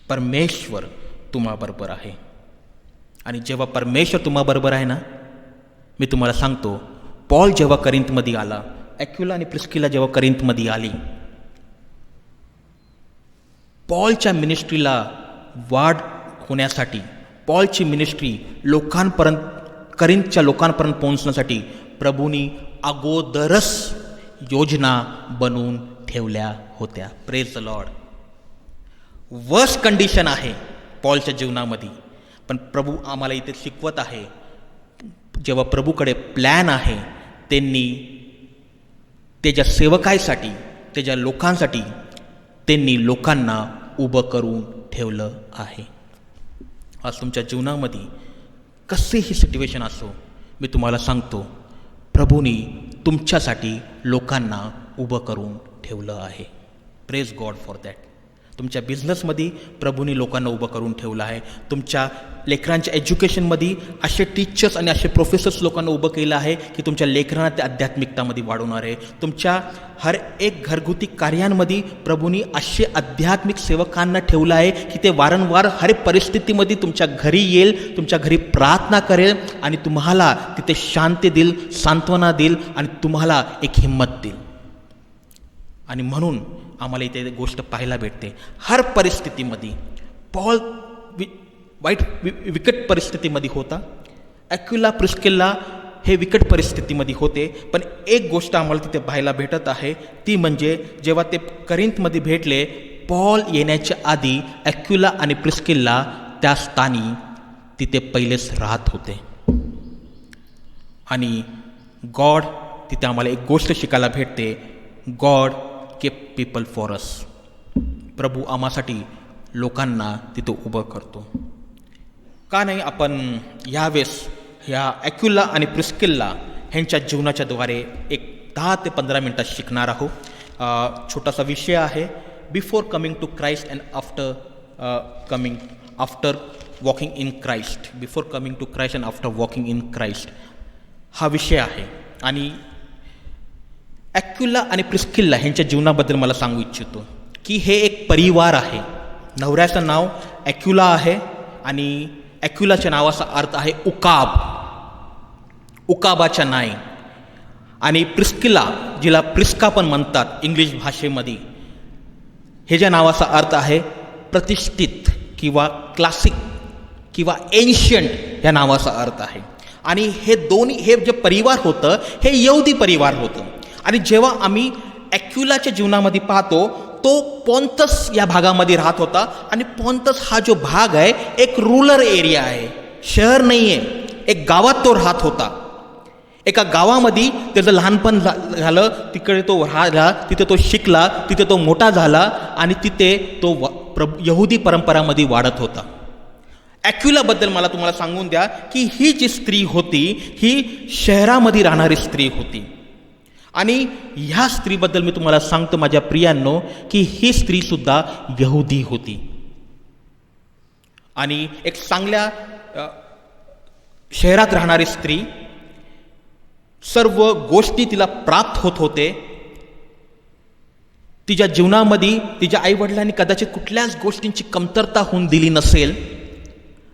परमेश्वर तुम्हा बरोबर आहे. आणि जेव्हा परमेश्वर तुम्हा बरोबर आहे ना, मी तुम्हाला सांगतो, पॉल जेव्हा करिंथमध्ये आला, ॲक्विला आणि प्रिस्किला जेव्हा करिंथमध्ये आली, पॉलच्या मिनिस्ट्रीला वाढ होण्यासाठी, पॉलची मिनिस्ट्री लोकांपर्यंत, करिंथच्या लोकांपर्यंत पोहोचण्यासाठी प्रभूंनी अगोदरच योजना बनवून ठेवल्या होत्या. Praise the Lord. Worst condition आहे पॉलच्या जीवनामध्ये, पण प्रभू आम्हाला इथे शिकवत आहे, जेव्हा प्रभूकडे प्लॅन आहे, त्यांनी त्याच्या सेवकाईसाठी, त्याच्या लोकांसाठी त्यांनी लोकांना उभं करून ठेवलं आहे. आज तुमच्या जीवनामध्ये कसेही सिच्युएशन असो, मी तुम्हाला सांगतो, प्रभूंनी तुमच्यासाठी लोकांना उभं करून ठेवलं आहे. Praise God for that. तुमच्या बिझनेसमध्ये प्रभूने लोकांना उभं करून ठेवलं आहे. तुमच्या लेकरांच्या एज्युकेशनमध्ये असे टीचर्स आणि असे प्रोफेसर्स लोकांना उभं केलं आहे की तुमच्या लेकरांना ते आध्यात्मिकतामध्ये वाढवणार आहे. तुमच्या हर एक घरगुती कार्यांमध्ये प्रभूने असे आध्यात्मिक सेवकांना ठेवलं आहे की ते वारंवार हर परिस्थितीमध्ये तुमच्या घरी येईल, तुमच्या घरी प्रार्थना करेल आणि तुम्हाला तिथे शांती देईल, सांत्वना देईल आणि तुम्हाला एक हिंमत देईल. आणि म्हणून आम्हाला इथे गोष्ट पाहायला भेटते. हर परिस्थितीमध्ये पॉल विकट परिस्थितीमध्ये होता. ॲक्विला प्रिस्किल्ला हे विकट परिस्थितीमध्ये होते. पण एक गोष्ट आम्हाला तिथे पाहायला भेटत आहे, ती म्हणजे जेव्हा ते करिंथमध्ये भेटले, पॉल येण्याच्या आधी ॲक्विला आणि प्रिस्किल्ला त्या स्थानी तिथे पहिलेच राहत होते. आणि गॉड तिथे आम्हाला एक गोष्ट शिकायला भेटते, God keep people for us. प्रभू आम्हासाठी लोकांना तिथं उभं करतो. का नाही आपण यावेळेस ह्या ॲक्विला आणि प्रिस्किल्ला ह्यांच्या जीवनाच्या द्वारे एक 10 ते 15 मिनटात शिकणार आहोत. छोटासा विषय आहे, before coming to Christ and after walking in Christ. Before coming to Christ and after walking in Christ हा विषय आहे. आणि ॲक्विला आणि प्रिस्किल्ला ह्यांच्या जीवनाबद्दल मला सांगू इच्छितो की हे एक परिवार आहे. नवऱ्याचं नाव ॲक्विला आहे आणि ॲक्विलाच्या नावाचा अर्थ आहे उकाब, उकाबाच्या नाई. आणि प्रिस्किला, जिला प्रिस्का पण म्हणतात इंग्लिश भाषेमध्ये, हे ज्या नावाचा अर्थ आहे प्रतिष्ठित किंवा क्लासिक किंवा एन्शियंट या नावाचा अर्थ आहे. आणि हे दोन्ही, हे जे परिवार होतं हे यहुदी परिवार होतं. आणि जेव्हा आम्ही ॲक्विलाच्या जीवनामध्ये पाहतो, तो पॉन्तस या भागामध्ये राहत होता. आणि पॉन्तस हा जो भाग आहे एक रूरल एरिया आहे, शहर नाही आहे, एक गावात तो राहत होता. एका गावामध्ये त्याचं लहानपण झालं, तिकडे तो राहिला, तिथे तो शिकला, तिथे तो मोठा झाला आणि तिथे तो यहुदी परंपरामध्ये वाढत होता. ॲक्विलाबद्दल मला तुम्हाला सांगून द्या की ही जी स्त्री होती ही शहरामध्ये राहणारी स्त्री होती. आणि ह्या स्त्रीबद्दल मी तुम्हाला सांगतो माझ्या प्रियांनो की ही स्त्रीसुद्धा यहुदी होती. आणि एक चांगल्या शहरात राहणारी स्त्री, सर्व गोष्टी तिला प्राप्त होत होते. तिच्या जीवनामध्ये तिच्या आईवडिलांनी कदाचित कुठल्याच गोष्टींची कमतरता होऊन दिली नसेल.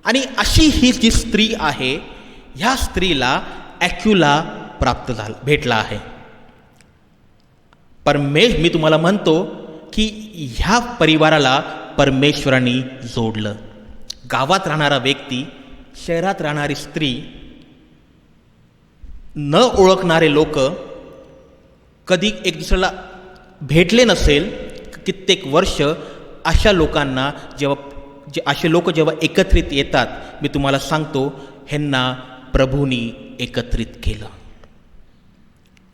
आणि अशी ही जी स्त्री आहे, ह्या स्त्रीला ॲक्विला भेटला आहे. मी तुम्हाला म्हणतो की ह्या परिवाराला परमेश्वराने जोडलं. गावात राहणारा व्यक्ती, शहरात राहणारी स्त्री, न ओळखणारे लोक, कधी एक दुसऱ्याला भेटले नसेल कित्येक वर्ष, अशा लोकांना असे लोक जेव्हा एकत्रित येतात, मी तुम्हाला सांगतो ह्यांना प्रभूंनी एकत्रित केलं.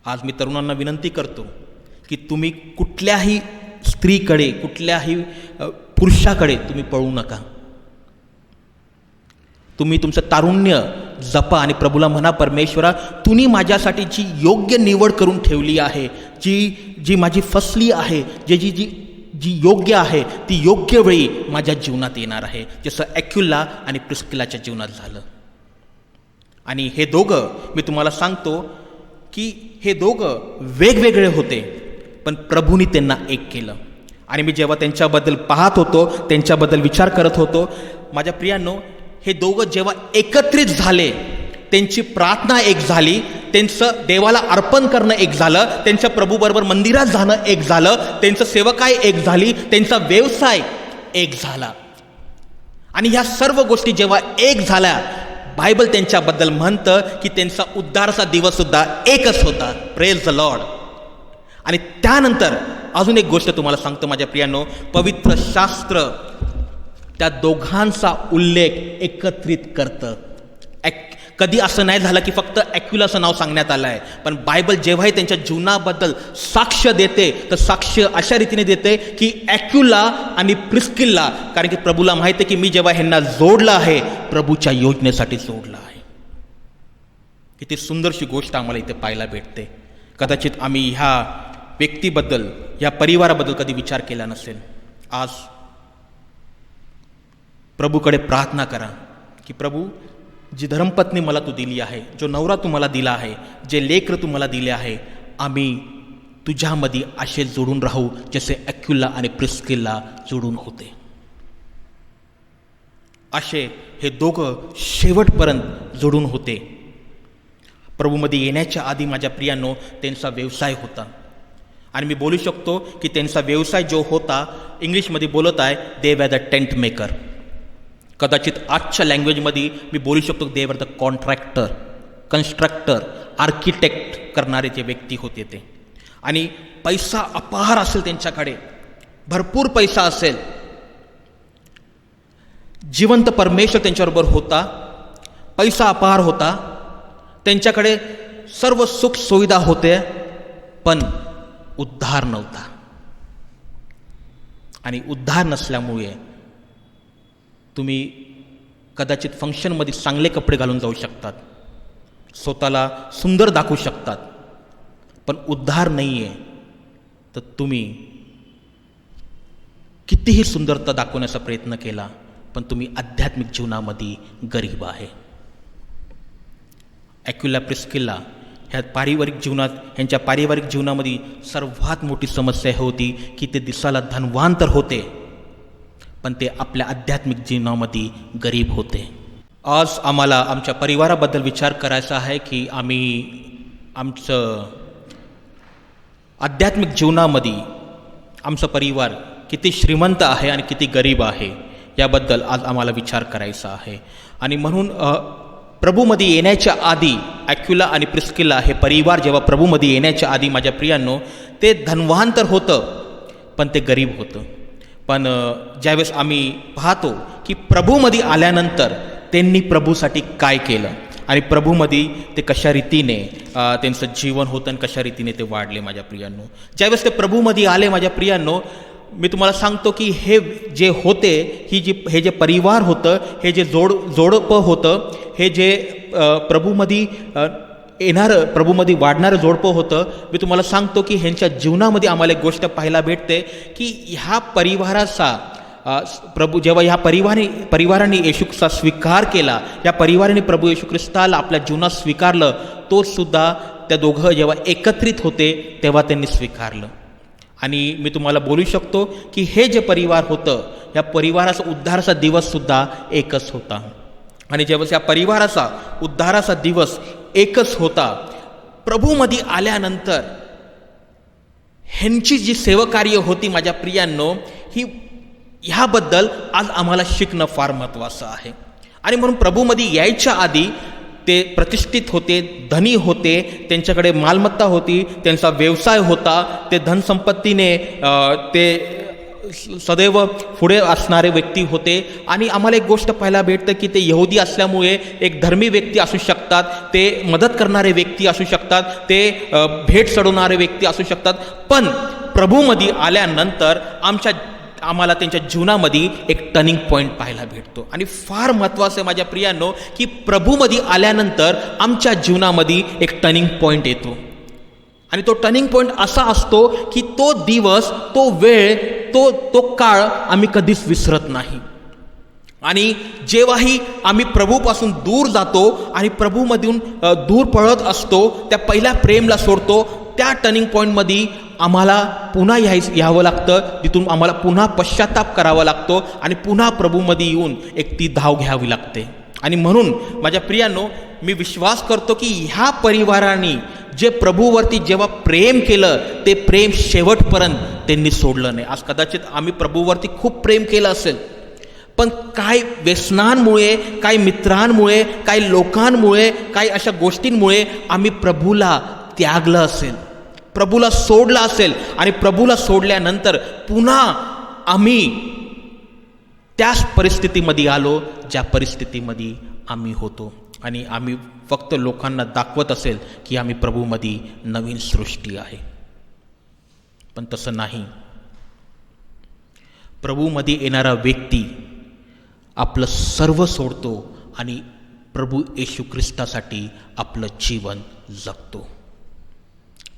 आज मी तरुणांना विनंती करतो की तुम्ही कुठल्याही स्त्रीकडे, कुठल्याही पुरुषाकडे तुम्ही पळू नका. तुम्ही तुमचं तारुण्य जपा आणि प्रभूला म्हणा, परमेश्वरा तुम्ही माझ्यासाठी जी योग्य निवड करून ठेवली आहे, जी माझी फसली आहे, जी योग्य आहे, ती योग्य वेळी माझ्या जीवनात येणार आहे, जसं ॲक्विला आणि प्रिस्किलाच्या जीवनात झालं. आणि हे दोघं, मी तुम्हाला सांगतो की हे दोघं वेगवेगळे होते, पण प्रभूंनी त्यांना एक केलं. आणि मी जेव्हा त्यांच्याबद्दल पाहत होतो, त्यांच्याबद्दल विचार करत होतो, माझ्या प्रियांनो, हे दोघं जेव्हा एकत्रित झाले, त्यांची प्रार्थना एक झाली, त्यांचं देवाला अर्पण करणं एक झालं, त्यांच्या प्रभूबरोबर मंदिरात जाणं एक झालं, त्यांचं सेवकाई एक झाली, त्यांचा व्यवसाय एक झाला. आणि ह्या सर्व गोष्टी जेव्हा एक झाल्या, बायबल त्यांच्याबद्दल म्हणतं की त्यांचा उद्धाराचा दिवस सुद्धा एकच होता. Praise the Lord. आणि त्यानंतर अजून एक गोष्ट तुम्हाला सांगतो माझ्या प्रियांनो, पवित्र शास्त्र त्या दोघांचा उल्लेख एकत्रित करतं. कधी असं नाही झालं की फक्त ॲक्विलाचं नाव सांगण्यात आलं आहे, पण बायबल जेव्हाही त्यांच्या जीवनाबद्दल साक्ष देते तर साक्ष अशा रीतीने देते की ॲक्विला आणि प्रिस्किल्ला, कारण की प्रभूला माहिती आहे की मी जेव्हा ह्यांना जोडलं आहे, प्रभूच्या योजनेसाठी जोडलं आहे. किती सुंदरशी गोष्ट आम्हाला इथे पाहायला भेटते. कदाचित आम्ही ह्या व्यक्तीबद्दल, ह्या परिवाराबद्दल कधी विचार केला नसेल. आज प्रभूकडे प्रार्थना करा की प्रभू, जी धर्मपत्नी मला तू दिली आहे, जो नवरा तू मला दिला आहे, जे लेकरं तू मला दिले आहे, आम्ही तुझ्यामध्ये असे जोडून राहू जसे ॲक्युला आणि प्रिस्किल्ला जोडून होते. असे हे दोघं शेवटपर्यंत जोडून होते. प्रभूमध्ये येण्याच्या आधी माझ्या प्रियांनो त्यांचा व्यवसाय होता. आणि मी बोलू शकतो की त्यांचा व्यवसाय जो होता, इंग्लिशमध्ये बोलत आहे, दे वर द टेंट मेकर. कदाचित आजच्या लँग्वेजमध्ये मी बोलू शकतो दे were the contractor, constructor, architect करणारे जे व्यक्ती होते ते. आणि पैसा अपार असेल त्यांच्याकडे, भरपूर पैसा असेल. जिवंत परमेश्वर त्यांच्याबरोबर होता, पैसा अपार होता, त्यांच्याकडे सर्व सुख सुविधा होते, पण उद्धार नव्हता. आणि उद्धार नसल्यामुळे तुम्ही कदाचित फंक्शनमध्ये चांगले कपडे घालून जाऊ शकतात, स्वतःला सुंदर दाखवू शकतात, पण उद्धार नाही आहे तर तुम्ही कितीही सुंदरता दाखवण्याचा प्रयत्न केला, पण तुम्ही आध्यात्मिक जीवनामध्ये गरीब आहे. ॲक्युला प्रिस्किल्ला ह्या ह्यांच्या पारिवारिक जीवनामध्ये सर्वात मोठी समस्या होती की ते दिसायला धनवान तर होते, पण ते आपल्या आध्यात्मिक जीवनामध्ये गरीब होते. आज आम्हाला आमच्या परिवाराबद्दल विचार करायचा आहे की आम्ही आमचं आध्यात्मिक जीवनामध्ये आमचा परिवार किती श्रीमंत आहे आणि किती गरीब आहे याबद्दल आज आम्हाला विचार करायचा आहे. आणि म्हणून प्रभूमध्ये येण्याच्या आधी ॲक्युला आणि प्रिस्किल्ला हे परिवार जेव्हा प्रभूमध्ये येण्याच्या आधी माझ्या प्रियांनो ते धनवान तर होतं, पण ते गरीब होतं. पण ज्यावेळेस आम्ही पाहतो की प्रभूमध्ये आल्यानंतर त्यांनी प्रभूसाठी काय केलं आणि प्रभूमध्ये ते कशा रीतीने त्यांचं जीवन होतं आणि कशा रीतीने ते वाढले माझ्या प्रियांनो. ज्यावेळेस ते प्रभूमध्ये आले माझ्या प्रियांनो, मी तुम्हाला सांगतो की हे जे होते, हे जे परिवार होतं, हे जे जोडपं होतं, हे जे प्रभूमध्ये येणारं, प्रभूमध्ये वाढणारं जोडपं होतं, मी तुम्हाला सांगतो की ह्यांच्या जीवनामध्ये आम्हाला एक गोष्ट पाहायला भेटते की ह्या परिवाराचा जेव्हा ह्या परिवाराने येशूचा स्वीकार केला, या परिवाराने प्रभू येशू ख्रिस्ताला आपल्या जीवनात स्वीकारलं, तो सुद्धा त्या दोघं जेव्हा एकत्रित होते तेव्हा त्यांनी स्वीकारलं. आणि मी तुम्हाला बोलू शकतो की हे जे परिवार होतं, या परिवाराचा उद्धाराचा दिवससुद्धा एकच होता. आणि जेव्हा या परिवाराचा उद्धाराचा दिवस एकच होता, प्रभूमध्ये आल्यानंतर ह्यांची जी सेवाकार्य होती माझ्या प्रियांनो, ह्याबद्दल आज आम्हाला शिकणं फार महत्त्वाचं आहे. आणि म्हणून प्रभूमध्ये यायच्या आधी ते प्रतिष्ठित होते, धनी होते, त्यांच्याकडे मालमत्ता होती, त्यांचा व्यवसाय होता, ते धनसंपत्तीने ते सदैव पुढे असणारे व्यक्ती होते. आणि आम्हाला एक गोष्ट पाहायला भेटतं की ते यहुदी असल्यामुळे एक धर्मी व्यक्ती असू शकतात, ते मदत करणारे व्यक्ती असू शकतात, ते भेट चढवणारे व्यक्ती असू शकतात, पण प्रभूमध्ये आल्यानंतर आम्हाला त्यांच्या जीवनामध्ये एक टर्निंग पॉईंट पाहायला भेटतो. आणि फार महत्त्वाचं आहे माझ्या प्रियांनो की प्रभूमध्ये आल्यानंतर आमच्या जीवनामध्ये एक टर्निंग पॉईंट येतो. आणि तो टर्निंग पॉईंट असा असतो की तो दिवस, तो वेळ, तो काळ आम्ही कधीच विसरत नाही. आणि जेव्हाही आम्ही प्रभूपासून दूर जातो आणि प्रभूमधून दूर पळत असतो, त्या पहिल्या प्रेमला सोडतो, त्या टर्निंग पॉईंटमध्ये आम्हाला पुन्हा यावं लागतं, तिथून आम्हाला पुन्हा पश्चाताप करावा लागतो आणि पुन्हा प्रभूमध्ये येऊन एक ती धाव घ्यावी लागते. आणि म्हणून माझ्या प्रियांनो, मी विश्वास करतो की ह्या परिवाराने जे प्रभूवरती जेव्हा प्रेम केलं, ते प्रेम शेवटपर्यंत त्यांनी सोडलं नाही. आज कदाचित आम्ही प्रभूवरती खूप प्रेम केलं असेल, पण काय व्यसनांमुळे, काही मित्रांमुळे, काही लोकांमुळे, काही अशा गोष्टींमुळे आम्ही प्रभूला त्यागलं असेल, प्रभूला सोडलं असेल. आणि प्रभूला सोडल्यानंतर पुन्हा आम्ही त्याच परिस्थितीमध्ये आलो ज्या परिस्थितीमध्ये आम्ही होतो. आणि आम्ही फक्त लोकांना दाखवत असेल की आम्ही प्रभूमध्ये नवीन सृष्टी आहे, पण तसं नाही. प्रभूमध्ये येणारा व्यक्ती आपलं सर्व सोडतो आणि प्रभू येशू ख्रिस्तासाठी आपलं जीवन जगतो.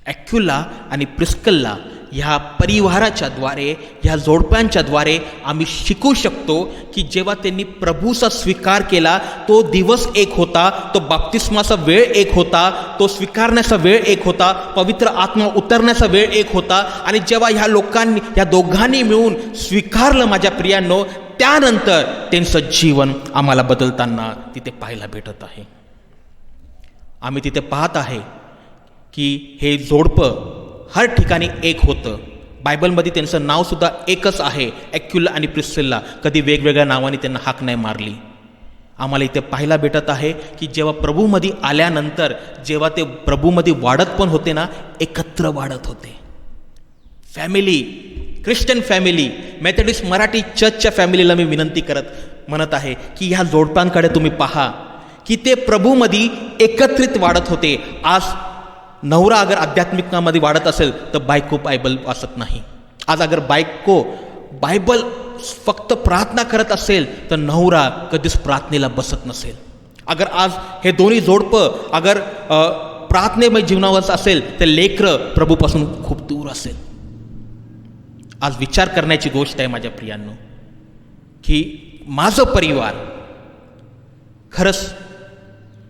ॲक्युला आणि प्रिस्किल्ला ह्या परिवाराच्या द्वारे, ह्या जोडप्यांच्या द्वारे आम्ही शिकू शकतो की जेव्हा त्यांनी प्रभूचा स्वीकार केला, तो दिवस एक होता, तो बाप्तिस्माचा वेळ एक होता, तो स्वीकारण्याचा वेळ एक होता, पवित्र आत्मा उतरण्याचा वेळ एक होता. आणि जेव्हा ह्या लोकांनी, ह्या दोघांनी मिळून स्वीकारलं माझ्या प्रियांनो, त्यानंतर त्यांचं जीवन आम्हाला बदलताना तिथे पाहायला भेटत आहे. आम्ही तिथे पाहत आहे की हे जोडपं हर ठिकाणी एक होतं. बायबलमध्ये त्यांचं नावसुद्धा एकच आहे, ॲक्युला आणि प्रिस्किल्ला. कधी वेगवेगळ्या नावाने त्यांना हाक नाही मारली. आम्हाला इथे पाहायला भेटत आहे की जेव्हा प्रभूमध्ये आल्यानंतर, जेव्हा ते प्रभूमध्ये वाढत पण होते ना, एकत्र वाढत होते. Family, Christian family, Methodist Marathi चर्चच्या फॅमिलीला मी विनंती म्हणत आहे की ह्या जोडप्यांकडे तुम्ही पहा की ते प्रभूमध्ये एकत्रित वाढत होते. आज नवरा अगर आध्यात्मिकामध्ये वाढत असेल तर बायको बायबल वाचत नाही. आज अगर बायको बायबल फक्त प्रार्थना करत असेल तर नवरा कधीच प्रार्थनेला बसत नसेल. अगर आज हे दोन्ही जोडपं अगर प्रार्थनेमय जीवनावर असेल तर लेकरं प्रभूपासून खूप दूर असेल. आज विचार करण्याची गोष्ट आहे माझ्या प्रियांनो की माझं परिवार खरंच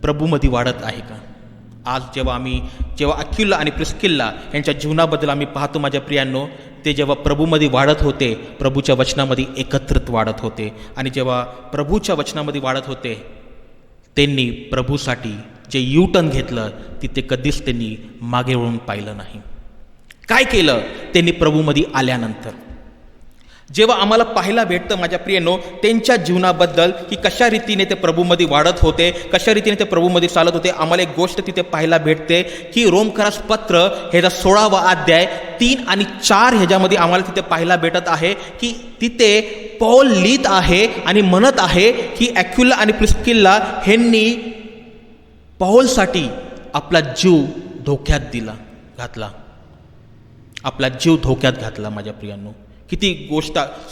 प्रभूमध्ये वाढत आहे का. आज जेव्हा ॲक्युला आणि प्रिस्किल्ला यांच्या जीवनाबद्दल आम्ही पाहतो माझ्या प्रियांनो, ते जेव्हा प्रभूमध्ये वाढत होते, प्रभूच्या वचनामध्ये एकत्रित वाढत होते. आणि जेव्हा प्रभूच्या वचनामध्ये वाढत होते, त्यांनी प्रभूसाठी जे यूटर्न घेतलं तिथे कधीच त्यांनी मागे वळून पाहिलं नाही. काय केलं त्यांनी प्रभूमध्ये आल्यानंतर? जेव्हा आम्हाला पाहायला भेटतं माझ्या प्रियनो त्यांच्या जीवनाबद्दल की कशा रीतीने ते प्रभूमध्ये वाढत होते, कशा रीतीने ते प्रभूमध्ये चालत होते, आम्हाला एक गोष्ट तिथे पाहायला भेटते की रोमकरास पत्र ह्याचा 16वा अध्याय 3 आणि 4 ह्याच्यामध्ये आम्हाला तिथे पाहायला भेटत आहे की तिथे पौल लिहित आहे आणि म्हणत आहे की ॲक्युला आणि प्रिस्किल्ला ह्यांनी पौलसाठी आपला जीव धोक्यात घातला. आपला जीव धोक्यात घातला. माझ्या प्रियांनो, किती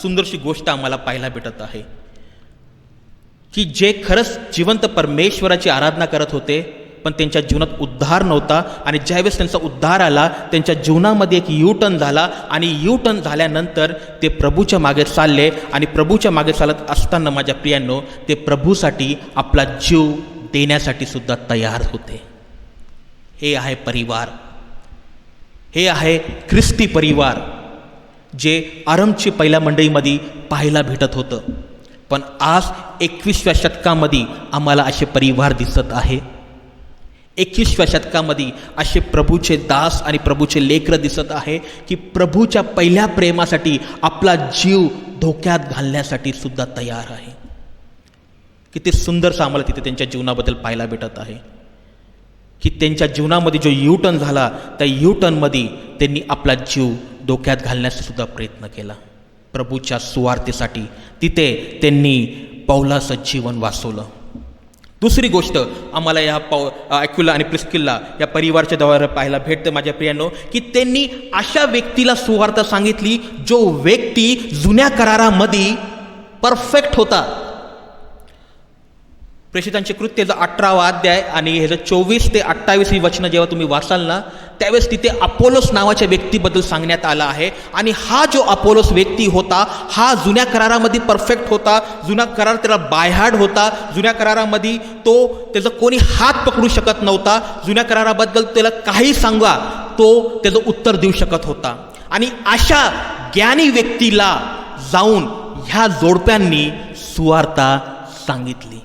सुंदरशी गोष्ट आम्हाला पाहायला भेटत आहे की जे खरंच जिवंत परमेश्वराची आराधना करत होते, पण त्यांच्या जीवनात उद्धार नव्हता. आणि ज्यावेळेस त्यांचा उद्धार आला, त्यांच्या जीवनामध्ये एक यूटर्न झाला. आणि यूटर्न झाल्यानंतर ते प्रभूच्या मागे चालले. आणि प्रभूच्या मागे चालत असताना माझ्या प्रियांनो, ते प्रभूसाठी आपला जीव देण्यासाठी सुद्धा तयार होते. हे आहे परिवार, हे आहे ख्रिस्ती परिवार, जे आरंभची पहिल्या मंडळीमध्ये पाहायला भेटत होतं. पण आज 21व्या शतकामध्ये आम्हाला असे परिवार दिसत आहे. 21व्या शतकामध्ये असे प्रभूचे दास आणि प्रभूचे लेकरं दिसत आहे की प्रभूच्या पहिल्या प्रेमासाठी आपला जीव धोक्यात घालण्यासाठी सुद्धा तयार आहे. किती सुंदरसं आम्हाला तिथे त्यांच्या जीवनाबद्दल पाहायला भेटत आहे की त्यांच्या जीवनामध्ये जो यूटर्न झाला, त्या यूटर्नमध्ये त्यांनी आपला जीव धोक्यात घालण्याचा सुद्धा प्रयत्न केला. प्रभूच्या सुवार्तेसाठी तिथे त्यांनी पौलाचं जीवन वाचवलं. दुसरी गोष्ट आम्हाला या ॲक्युला आणि प्रिस्किल्ला या परिवाराच्या द्वारे पाहायला भेटतं माझ्या प्रियांनो की त्यांनी अशा व्यक्तीला सुवार्ता सांगितली जो व्यक्ती जुन्या करारामध्ये परफेक्ट होता. प्रेषितांचे कृत्याचा 18वा अध्याय आणि ह्याचं 24 ते 28 ही वचनं जेव्हा तुम्ही वाचाल ना, त्यावेळेस तिथे अपोलोस नावाच्या व्यक्तीबद्दल सांगण्यात आलं आहे. आणि हा जो अपोलोस व्यक्ती होता, हा जुन्या करारामध्ये परफेक्ट होता. जुना करार त्याला बायहार्ड होता. जुन्या करारामध्ये त्याचा कोणी हात पकडू शकत नव्हता. जुन्या कराराबद्दल त्याला काही सांगा तो त्याचं उत्तर देऊ शकत होता. आणि अशा ज्ञानी व्यक्तीला जाऊन ह्या जोडप्यांनी सुवार्ता सांगितली.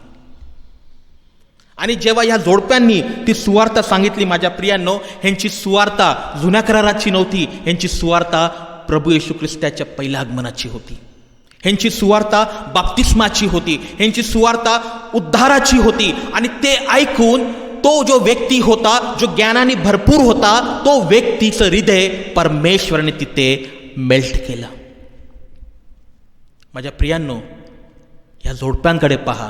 आणि जेव्हा ह्या जोडप्यांनी ती सुवार्ता सांगितली माझ्या प्रियांनो, ह्यांची सुवार्ता जुन्या कराराची नव्हती. ह्यांची सुवार्ता प्रभू येशू ख्रिस्ताच्या पहिल्या आगमनाची होती. ह्यांची सुवार्ता बाप्तिस्माची होती. ह्यांची सुवार्ता उद्धाराची होती. आणि ते ऐकून तो जो व्यक्ती होता, जो ज्ञानाने भरपूर होता, तो व्यक्तीचं हृदय परमेश्वराने तिथे मेल्ट केलं. माझ्या प्रियांनो, ह्या जोडप्यांकडे पहा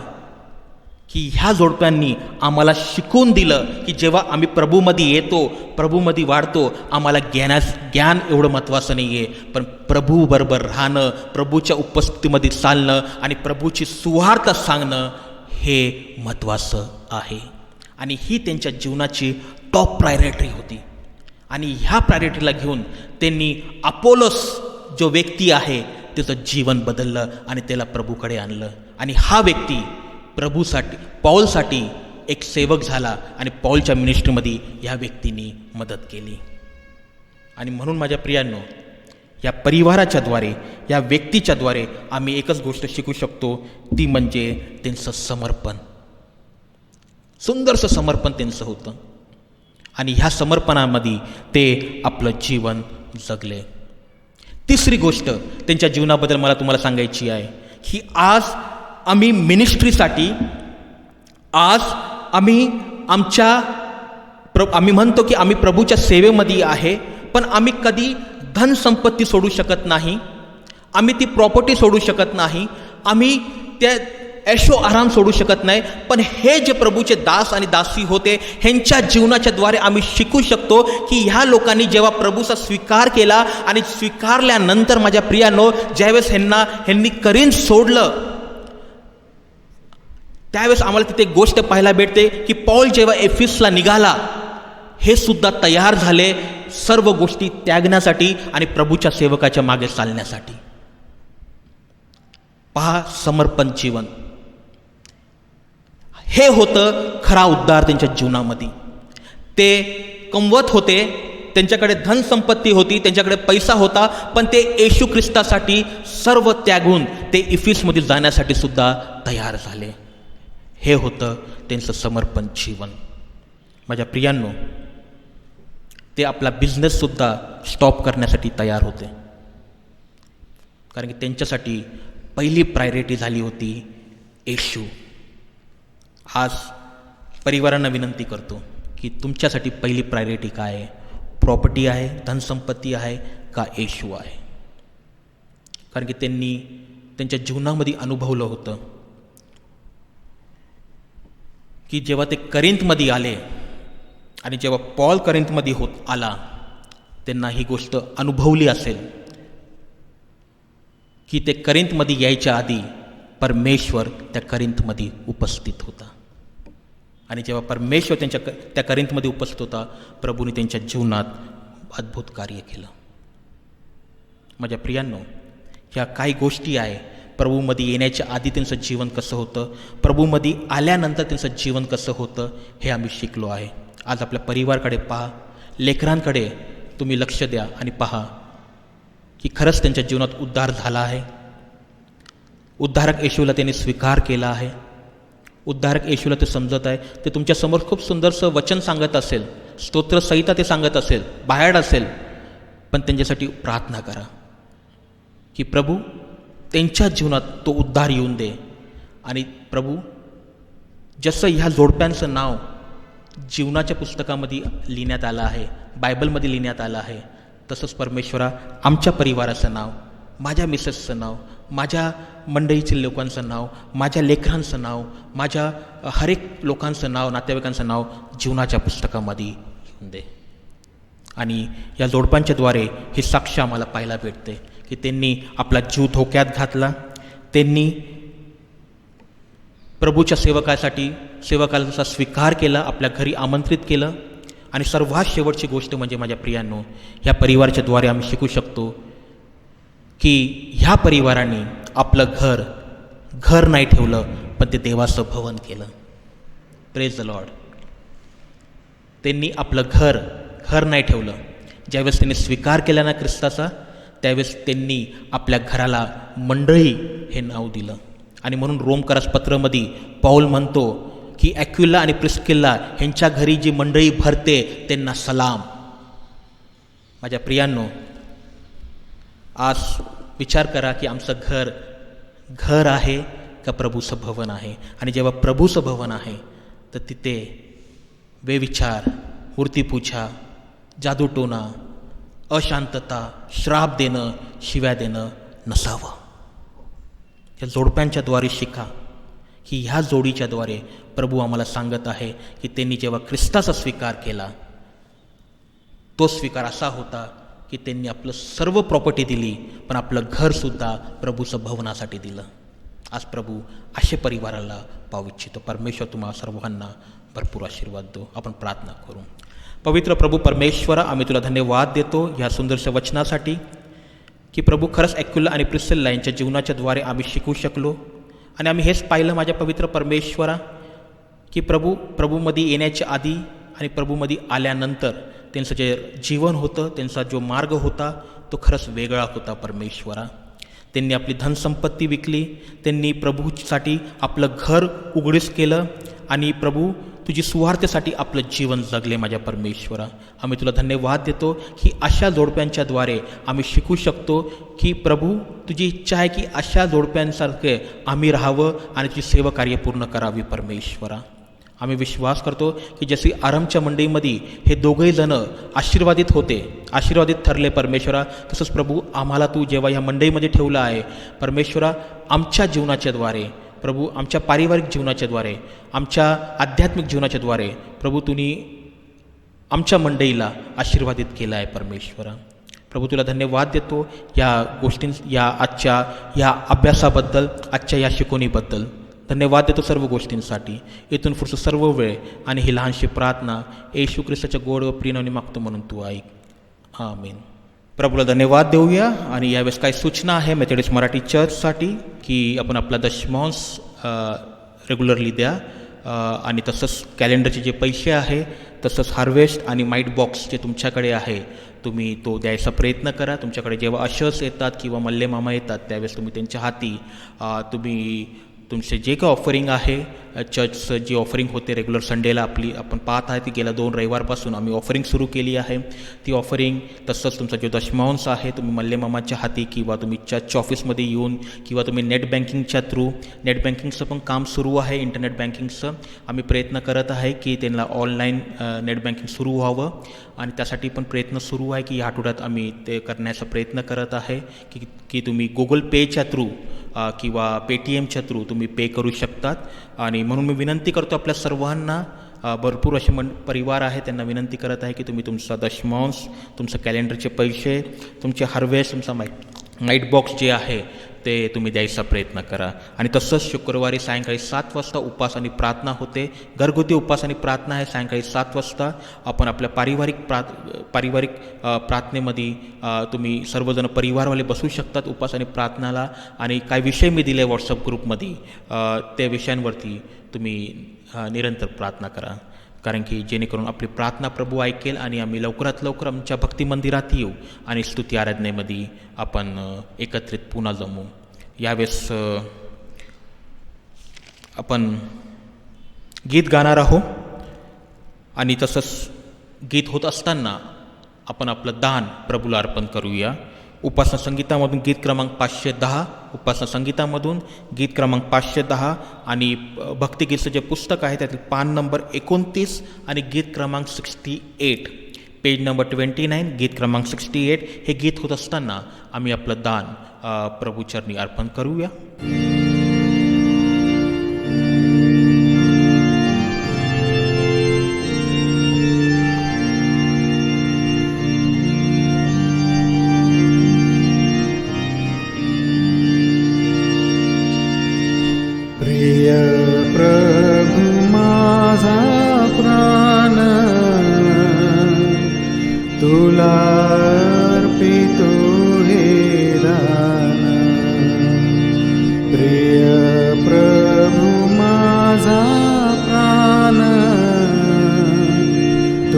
की ह्या जोडप्यांनी आम्हाला शिकवून दिलं की जेव्हा आम्ही प्रभूमध्ये येतो, प्रभूमध्ये वाढतो, आम्हाला ज्ञान एवढं महत्त्वाचं नाही आहे, पण प्रभूबरोबर राहणं, प्रभूच्या उपस्थितीमध्ये चालणं आणि प्रभूची सुवार्ता सांगणं हे महत्त्वाचं आहे. आणि ही त्यांच्या जीवनाची टॉप प्रायोरिटी होती. आणि ह्या प्रायोरिटीला घेऊन त्यांनी अपोलोस जो व्यक्ती आहे त्याचं जीवन बदललं आणि त्याला प्रभूकडे आणलं. आणि हा व्यक्ती प्रभूसाठी पौलसाठी एक सेवक झाला आणि पौलच्या मिनिस्ट्रीमध्ये ह्या व्यक्तींनी मदत केली. आणि म्हणून माझ्या प्रियांनो, या परिवाराच्याद्वारे, या व्यक्तीच्याद्वारे आम्ही एकच गोष्ट शिकू शकतो, ती म्हणजे त्यांचं समर्पण. सुंदरसं समर्पण त्यांचं होतं आणि ह्या समर्पणामध्ये ते आपलं जीवन जगले. तिसरी गोष्ट त्यांच्या जीवनाबद्दल मला तुम्हाला सांगायची आहे की आज आम्ही मिनिस्ट्रीसाठी, आज आम्ही आम्ही म्हणतो की आम्ही प्रभूच्या सेवेमध्ये आहे, पण आम्ही कधी धनसंपत्ती सोडू शकत नाही, आम्ही ती प्रॉपर्टी सोडू शकत नाही, आम्ही त्या ऐशो आराम सोडू शकत नाही. पण हे जे प्रभूचे दास आणि दासी होते, ह्यांच्या जीवनाच्या द्वारे आम्ही शिकू शकतो की ह्या लोकांनी जेव्हा प्रभूचा स्वीकार केला आणि स्वीकारल्यानंतर माझ्या प्रियानो, ज्यावेळेस ह्यांनी करीन सोडलं, त्यावेळेस आम्हाला तिथे गोष्ट पाहायला भेटते की पौल जेव्हा एफिसला निघाला, हे सुद्धा तयार झाले सर्व गोष्टी त्यागण्यासाठी आणि प्रभूच्या सेवकाच्या मागे चालण्यासाठी. पहा, समर्पण जीवन हे होतं खरा उद्धार त्यांच्या जीवनामध्ये. ते कमवत होते, त्यांच्याकडे धनसंपत्ती होती, त्यांच्याकडे पैसा होता, पण ते येशू ख्रिस्तासाठी सर्व त्यागून ते इफिसमध्ये जाण्यासाठी सुद्धा तयार झाले. हे होतं त्यांचं समर्पण जीवन. माझ्या प्रियांनो, ते आपला बिझनेससुद्धा स्टॉप करण्यासाठी तयार होते, कारण की त्यांच्यासाठी पहिली प्रायोरिटी झाली होती येशू. आज परिवारांना विनंती करतो की तुमच्यासाठी पहिली प्रायोरिटी काय आहे? प्रॉपर्टी आहे, धनसंपत्ती आहे का येशू आहे? कारण की त्यांनी त्यांच्या जीवनामध्ये अनुभवलं होतं की जेव्हा ते करिंथमध्ये आले आणि जेव्हा पॉल करिंथमध्ये आला, त्यांना ही गोष्ट अनुभवली असेल की ते करिंथमध्ये यायच्या आधी परमेश्वर त्या करिंथमध्ये उपस्थित होता. आणि जेव्हा परमेश्वर त्या करिंथमध्ये उपस्थित होता, प्रभूने त्यांच्या जीवनात अद्भुत कार्य केलं. माझ्या प्रियांनो, ह्या काही गोष्टी आहे. प्रभूमध्ये येण्याच्या आधी त्यांचं जीवन कसं होतं, प्रभूमध्ये आल्यानंतर त्यांचं जीवन कसं होतं, हे आम्ही शिकलो आहे. आज आपल्या परिवाराकडे पहा, लेकरांकडे तुम्ही लक्ष द्या आणि पहा की खरंच त्यांच्या जीवनात उद्धार झाला आहे. उद्धारक येशूला त्यांनी स्वीकार केला आहे. उद्धारक येशूला ते समजत आहे. ते तुमच्यासमोर खूप सुंदरसं वचन सांगत असेल, स्तोत्रसहिता ते सांगत असेल, बाहेर असेल, पण त्यांच्यासाठी प्रार्थना करा की प्रभू त्यांच्या जीवनात तो उद्धार येऊन दे. आणि प्रभू, जसं ह्या जोडप्यांचं नाव जीवनाच्या पुस्तकामध्ये लिहिण्यात आलं आहे, बायबलमध्ये लिहिण्यात आलं आहे, तसंच परमेश्वरा आमच्या परिवाराचं नाव, माझ्या मिसेसचं नाव, माझ्या मंडळीतील लोकांचं नाव, माझ्या लेकरांचं नाव, माझ्या हरेक लोकांचं नाव, नातेवाईकांचं नाव जीवनाच्या पुस्तकामध्ये येऊन दे. आणि या जोडपांच्याद्वारे ही साक्ष आम्हाला पाहायला भेटते की त्यांनी आपला जीव धोक्यात घातला, त्यांनी प्रभूच्या सेवकाचा स्वीकार केला, आपल्या घरी आमंत्रित केलं. आणि सर्वात शेवटची गोष्ट म्हणजे माझ्या प्रियांनो, ह्या परिवाराच्या द्वारे आम्ही शिकू शकतो की ह्या परिवाराने आपलं घर नाही ठेवलं, पण ते देवाचं भवन केलं. Praise the Lord. त्यांनी आपलं घर नाही ठेवलं. ज्यावेळेस त्यांनी स्वीकार केला ना ख्रिस्ताचा, त्यावेळेस त्यांनी आपल्या घराला मंडळी हे नाव दिलं. आणि म्हणून रोमकरास पत्रामध्ये पौल म्हणतो की ॲक्विला आणि प्रिस्किल्ला ह्यांच्या घरी जी मंडळी भरते त्यांना सलाम. माझ्या प्रियांनो, आज विचार करा की आमचं घर आहे का प्रभूचं भवन आहे? आणि जेव्हा प्रभूचं भवन आहे तर तिथे बेविचार, मूर्तीपूजा, जादूटोणा, अशांतता, श्राप देणं, शिव्या देणं नसावं. या जोडप्यांच्याद्वारे शिका की ह्या जोडीच्याद्वारे प्रभू आम्हाला सांगत आहे की त्यांनी जेव्हा ख्रिस्ताचा स्वीकार केला, तो स्वीकार असा होता की त्यांनी आपलं सर्व प्रॉपर्टी दिली, पण आपलं घरसुद्धा प्रभूचं भवनासाठी दिलं. आज प्रभू असे परिवाराला पाहू इच्छितो. परमेश्वर तुम्हाला सर्वांना भरपूर आशीर्वाद दो. आपण प्रार्थना करू. पवित्र प्रभू परमेश्वरा, आम्ही तुला धन्यवाद देतो ह्या सुंदरशा वचनासाठी की प्रभू खरंच ॲक्युला आणि प्रिसिल्ला यांच्या जीवनाच्या द्वारे आम्ही शिकू शकलो आणि आम्ही हेच पाहिलं माझ्या पवित्र परमेश्वरा की प्रभूमध्ये येण्याच्या आधी आणि प्रभूमध्ये आल्यानंतर त्यांचं जे जीवन होतं, त्यांचा जो मार्ग होता तो खरंच वेगळा होता परमेश्वरा. त्यांनी आपली धनसंपत्ती विकली, त्यांनी प्रभूसाठी आपलं घर उघडीस केलं आणि प्रभू तुझी सुवार्थेसाठी आपलं जीवन जगले माझ्या परमेश्वरा. आम्ही तुला धन्यवाद देतो की अशा जोडप्यांच्याद्वारे आम्ही शिकू शकतो की प्रभू तुझी इच्छा आहे की अशा जोडप्यांसारखे आम्ही राहावं आणि तुझी सेवाकार्य पूर्ण करावी परमेश्वरा. आम्ही विश्वास करतो की जसे आरंभच्या मंडळीमध्ये हे दोघंही जण आशीर्वादित ठरले परमेश्वरा, तसंच प्रभू आम्हाला तू जेव्हा ह्या मंडळीमध्ये ठेवलं आहे परमेश्वरा, आमच्या जीवनाच्याद्वारे प्रभू, आमच्या पारिवारिक जीवनाच्याद्वारे, आमच्या आध्यात्मिक जीवनाच्याद्वारे प्रभू तुम्ही आमच्या मंडळीला आशीर्वादित केलं आहे परमेश्वरा. प्रभू तुला धन्यवाद देतो या आजच्या या अभ्यासाबद्दल, आजच्या या शिकवणीबद्दल धन्यवाद देतो सर्व गोष्टींसाठी. इथून पुढचं सर्व वेळ आणि ही लहानशी प्रार्थना येशू ख्रिस्ताच्या गोड व प्रियनावाने मागतो म्हणून तू ऐक. आमीन. प्रभूला धन्यवाद देऊया. आणि यावेळेस काही सूचना आहे मेथोडिस्ट मराठी चर्चसाठी की आपण आपला दशमांश रेग्युलरली द्या आणि तसंच कॅलेंडरचे जे पैसे आहे, तसंच हार्वेस्ट आणि माईट बॉक्स जे तुमच्याकडे आहे तुम्ही तो द्यायचा प्रयत्न करा. तुमच्याकडे जेव्हा अशर्स येतात किंवा मल्ले मामा येतात त्यावेळेस तुम्ही त्यांच्या हाती तुम्ही तुमचे जे काही ऑफरिंग आहे, चर्चचं जी ऑफरिंग होते रेग्युलर संडेला आपण पाहत आहे ती गेल्या 2 रविवारपासून आम्ही ऑफरिंग सुरू केली आहे. ती ऑफरिंग तसंच तुमचा जो दशमांश आहे तुम्ही मल्लेमामाच्या हाती किंवा तुम्ही चर्च ऑफिसमध्ये येऊन किंवा तुम्ही नेट बँकिंगच्या थ्रू, नेट बँकिंगचं पण काम सुरू आहे, इंटरनेट बँकिंगचं आम्ही प्रयत्न करत आहे की त्यांना ऑनलाईन नेट बँकिंग सुरू व्हावं आणि त्यासाठी पण प्रयत्न सुरू आहे की या आठवड्यात आम्ही ते करण्याचा प्रयत्न करत आहे की तुम्ही गुगल पेच्या थ्रू किंवा पेटीएमच्या थ्रू तुम्ही पे करू शकतात. आणि म्हणून मी विनंती करतो आपल्या सर्वांना, भरपूर असे परिवार आहे त्यांना विनंती करत आहे की तुम्ही तुमचा दशमांश, तुमचं कॅलेंडरचे पैसे, तुमचे हार्वेस्ट, तुमचा नाईट बॉक्स जे आहे ते तुम्ही द्यायचा प्रयत्न करा. आणि तसंच शुक्रवारी सायंकाळी 7 वाजता उपास आणि प्रार्थना होते, घरगुती उपास आणि प्रार्थना आहे सायंकाळी 7 वाजता. आपण आपल्या पारिवारिक प्रार्थनेमध्ये तुम्ही सर्वजण परिवारवाले बसू शकतात उपास आणि प्रार्थनाला. आणि काय विषय मी दिले व्हॉट्सअप ग्रुपमध्ये त्या विषयांवरती तुम्ही निरंतर प्रार्थना करा, कारण की जेणेकरून आपली प्रार्थना प्रभू ऐकेल आणि आम्ही लवकरात लवकर आमच्या भक्ती मंदिरात येऊ आणि स्तुती आराधनेमध्ये आपण एकत्रित पुन्हा जमू. यावेळेस आपण गीत गाणार आहोत आणि तसंच गीत होत असताना आपण आपलं दान प्रभूला अर्पण करूया. उपासना संगीतामधून गीत क्रमांक 510, उपासना संगीतामधून गीत क्रमांक 510 आणि भक्तिगीतचं जे पुस्तक आहे त्यातील पान नंबर 29 आणि गीत क्रमांक 68, पेज नंबर 29, गीत क्रमांक 68 हे गीत होत असताना आम्ही आपलं दान प्रभूचरणी अर्पण करूया. तुला अर्पितो हे दान, प्रिय प्रभु माझा प्राण,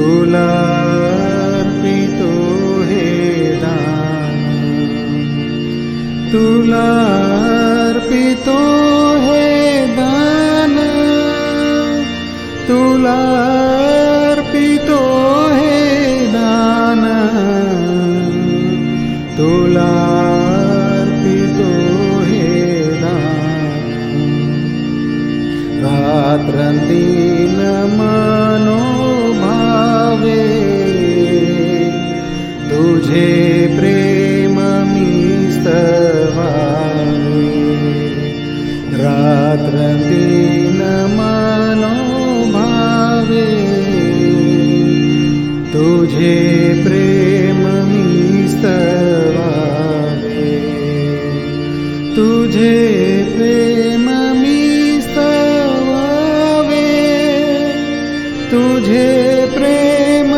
तुला अर्पितो हे दान, तुला अर्पितो हे दान, तुला अर्पितो हे दान, तुला अर्पितो हे दान. रात्रंदिन मनोभावे तुझे प्रेम मी स्तवावे. रात्रंदिन मनोभावे तुझे प्रेम मी स्तवावे. तुझे प्रेम मी स्तवावे. तुझे प्रेम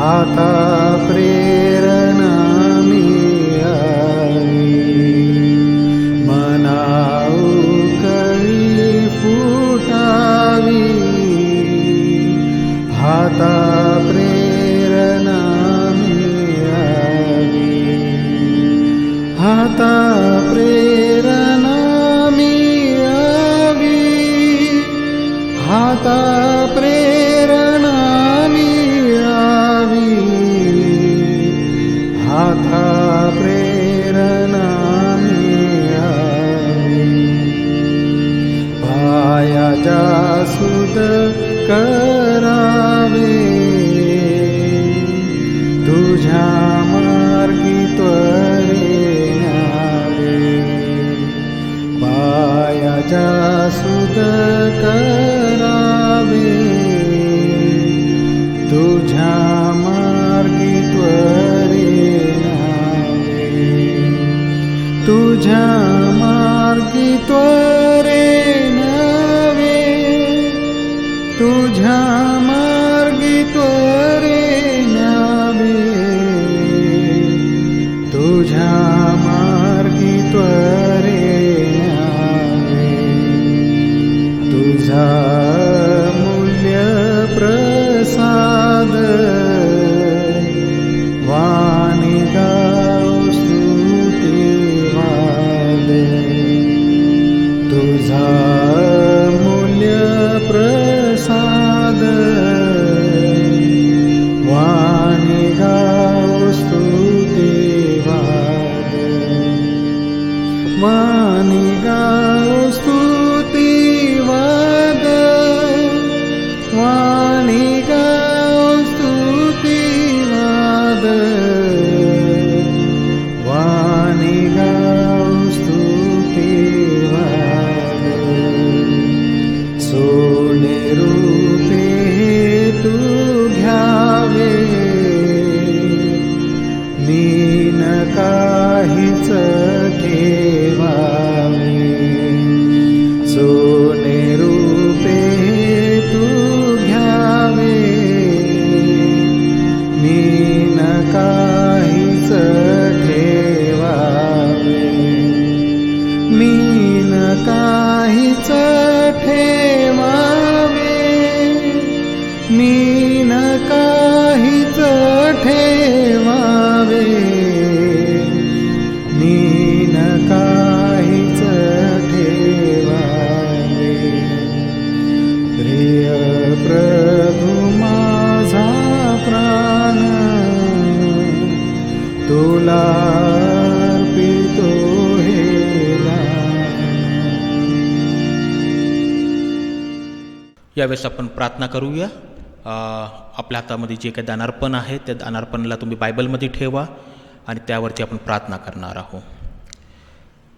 आता प्रेरणा मिळावी, मनाऊ कळी फुटावी, आता प्रेरणा मिळावी, आता प्रेरणा मिळावी, आता प्रेरणा मिळावी, आता प्रेरणा मिळावी, पायाच्या सुद करावे, तुझ्या मार्गी त्वरे न्यावे, पायाच्या सुद करावे, तुझ्या मार्गी त्वरे न्यावे, तुझ्या मार्गी त्वरे न्यावे, तुझ्या मार्गी त्वरे न्यावे, तुझ्या मार्गी त्वरे न्यावे, तुझा मूल्य प्रसाद वाणी गाऊ स्तुतिवाद, तुझा मूल्य प्रसाद वाणी गाऊ स्तुतिवाद, वाणी गाऊ स्तुतिवाद, वाणी गाऊ स्तुतिवाद, वाणी गाऊ स्तुतिवाद, सोने रूपे तू घ्यावे, मीन काहीच ठेवावे, सोने रूपे तू घ्यावे, मीन काहीच ठेवावे, मीन काहीच ठेवावे, मीन काहीच ठेवावे, मीन काहीच ठेवावे, प्रिय प्रभु माझा प्राण तुला अर्पितो हे दान. यावेळेस आपण प्रार्थना करूया. आपल्या हातामध्ये जे काही दानार्पण आहे त्या दानार्पणाला तुम्ही बायबलमध्ये ठेवा आणि त्यावरती आपण प्रार्थना करणार आहोत.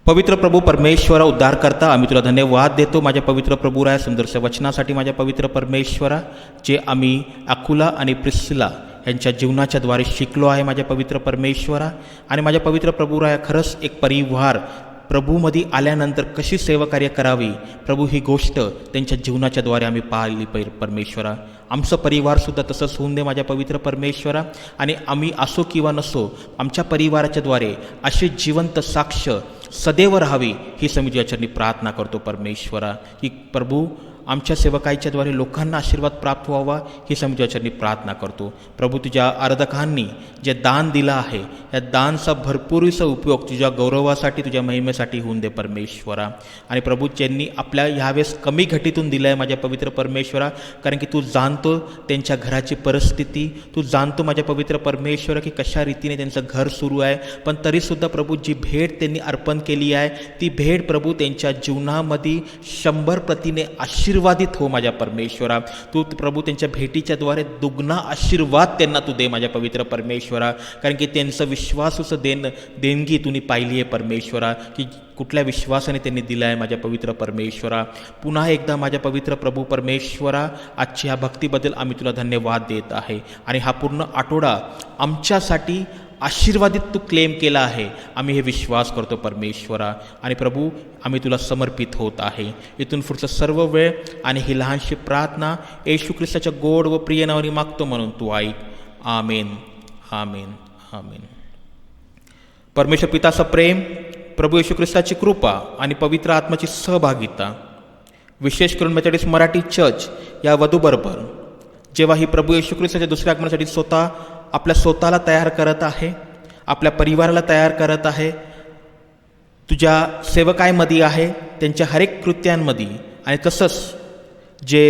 पवित्र प्रभू परमेश्वरा, उद्धारकर्ता, आम्ही तुला धन्यवाद देतो माझ्या पवित्र प्रभुराया सुंदरशा वचनासाठी. माझ्या पवित्र परमेश्वरा, जे आम्ही अकुला आणि प्रिस्सिला यांच्या जीवनाच्या द्वारे शिकलो आहे माझ्या पवित्र परमेश्वरा, आणि माझ्या पवित्र प्रभुराया, खरंच एक परिवार प्रभूमध्ये आल्यानंतर कशी सेवाकार्य करावी प्रभू, ही गोष्ट त्यांच्या जीवनाच्या द्वारे आम्ही पाहिली परमेश्वरा. आमचं परिवारसुद्धा तसंच होऊन दे माझ्या पवित्र परमेश्वरा, आणि आम्ही असो किंवा नसो आमच्या परिवाराच्या द्वारे अशी जिवंत साक्ष सदैव राहावी ही समिती याच्यानी प्रार्थना करतो परमेश्वरा. की प्रभू आमच्या सेवकाईच्या द्वारे लोकांना आशीर्वाद प्राप्त व्हावा ही समिती याच्यानी प्रार्थना करतो. प्रभू तुझ्या आराधकांनी जे दान दिलं आहे या दानचा भरपूरसा उपयोग तुझ्या गौरवासाठी तुझ्या महिमेसाठी होऊन दे परमेश्वरा. आणि प्रभू ज्यांनी आपल्या ह्यावेळेस कमी घटीतून दिलं आहे माझ्या पवित्र परमेश्वरा, कारण की तू जाणतो त्यांच्या घराची परिस्थिती, तू जाणतो माझ्या पवित्र परमेश्वरा की कशा रीतीने त्यांचं घर सुरू आहे, पण तरीसुद्धा प्रभू जी भेट त्यांनी अर्पण केली आहे ती भेट प्रभू त्यांच्या जीवनामध्ये 100% आशीर्वादित हो माझ्या परमेश्वरा. तू प्रभू त्यांच्या भेटीच्या द्वारे दुगना आशीर्वाद त्यांना तू दे माझ्या पवित्र परमेश्वरा, कारण की त्यांचं विश्वासूचं देणगी तुम्ही पाहिली आहे परमेश्वरा, की कुठल्या विश्वासाने त्यांनी दिला आहे माझ्या पवित्र परमेश्वरा. पुन्हा एकदा माझ्या पवित्र प्रभू परमेश्वरा, आजच्या ह्या भक्तीबद्दल आम्ही तुला धन्यवाद देत आहे. आणि हा पूर्ण आठवडा आमच्यासाठी आशीर्वादित तू क्लेम केला आहे, आम्ही हे विश्वास करतो परमेश्वरा. आणि प्रभू आम्ही तुला समर्पित होत आहे. इथून पुढचं सर्व वेळ आणि ही लहानशी प्रार्थना येशू ख्रिस्ताच्या गोड व प्रिय नावाने मागतो म्हणून तू ऐक. आमेन आमेन आमेन. परमेश्वर पिताचं प्रेम, प्रभू येशू ख्रिस्ताची कृपा आणि पवित्र आत्म्याची सहभागिता, विशेष करून मेथडिस्ट मराठी चर्च या वधूबरोबर जेव्हा ही प्रभू येशू ख्रिस्ताच्या दुसऱ्या आगमनासाठी स्वतः आपल्या स्वतःला तयार करत आहे, आपल्या परिवाराला तयार करत आहे, तुझ्या सेवकांमध्ये आहे, त्यांच्या हर एक कृत्यांमध्ये, आणि तसंच जे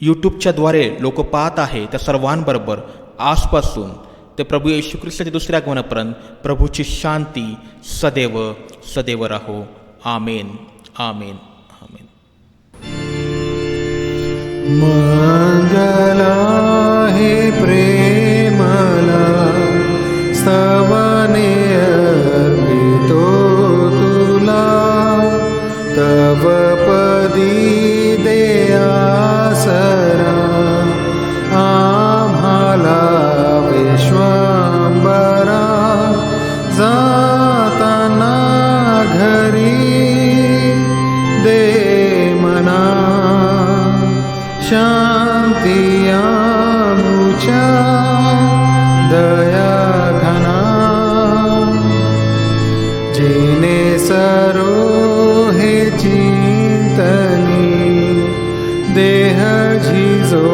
यूट्यूबच्याद्वारे लोक पाहत आहे त्या सर्वांबरोबर आजपासून ते प्रभू येशू ख्रिस्ताच्या दुसऱ्या आगमनापर्यंत प्रभूची शांती सदैव सदैव राहो. आमेन आमेन आमेन. मंगला हे प्रेमला स्तवने अर्पितो तुला, तव पदी दयासरा आम्हाला विश्वांबरा, जाताना घरी दे मना शांती आमुच्या दया घना, जिने सरो हे चिंतनी देह झिजो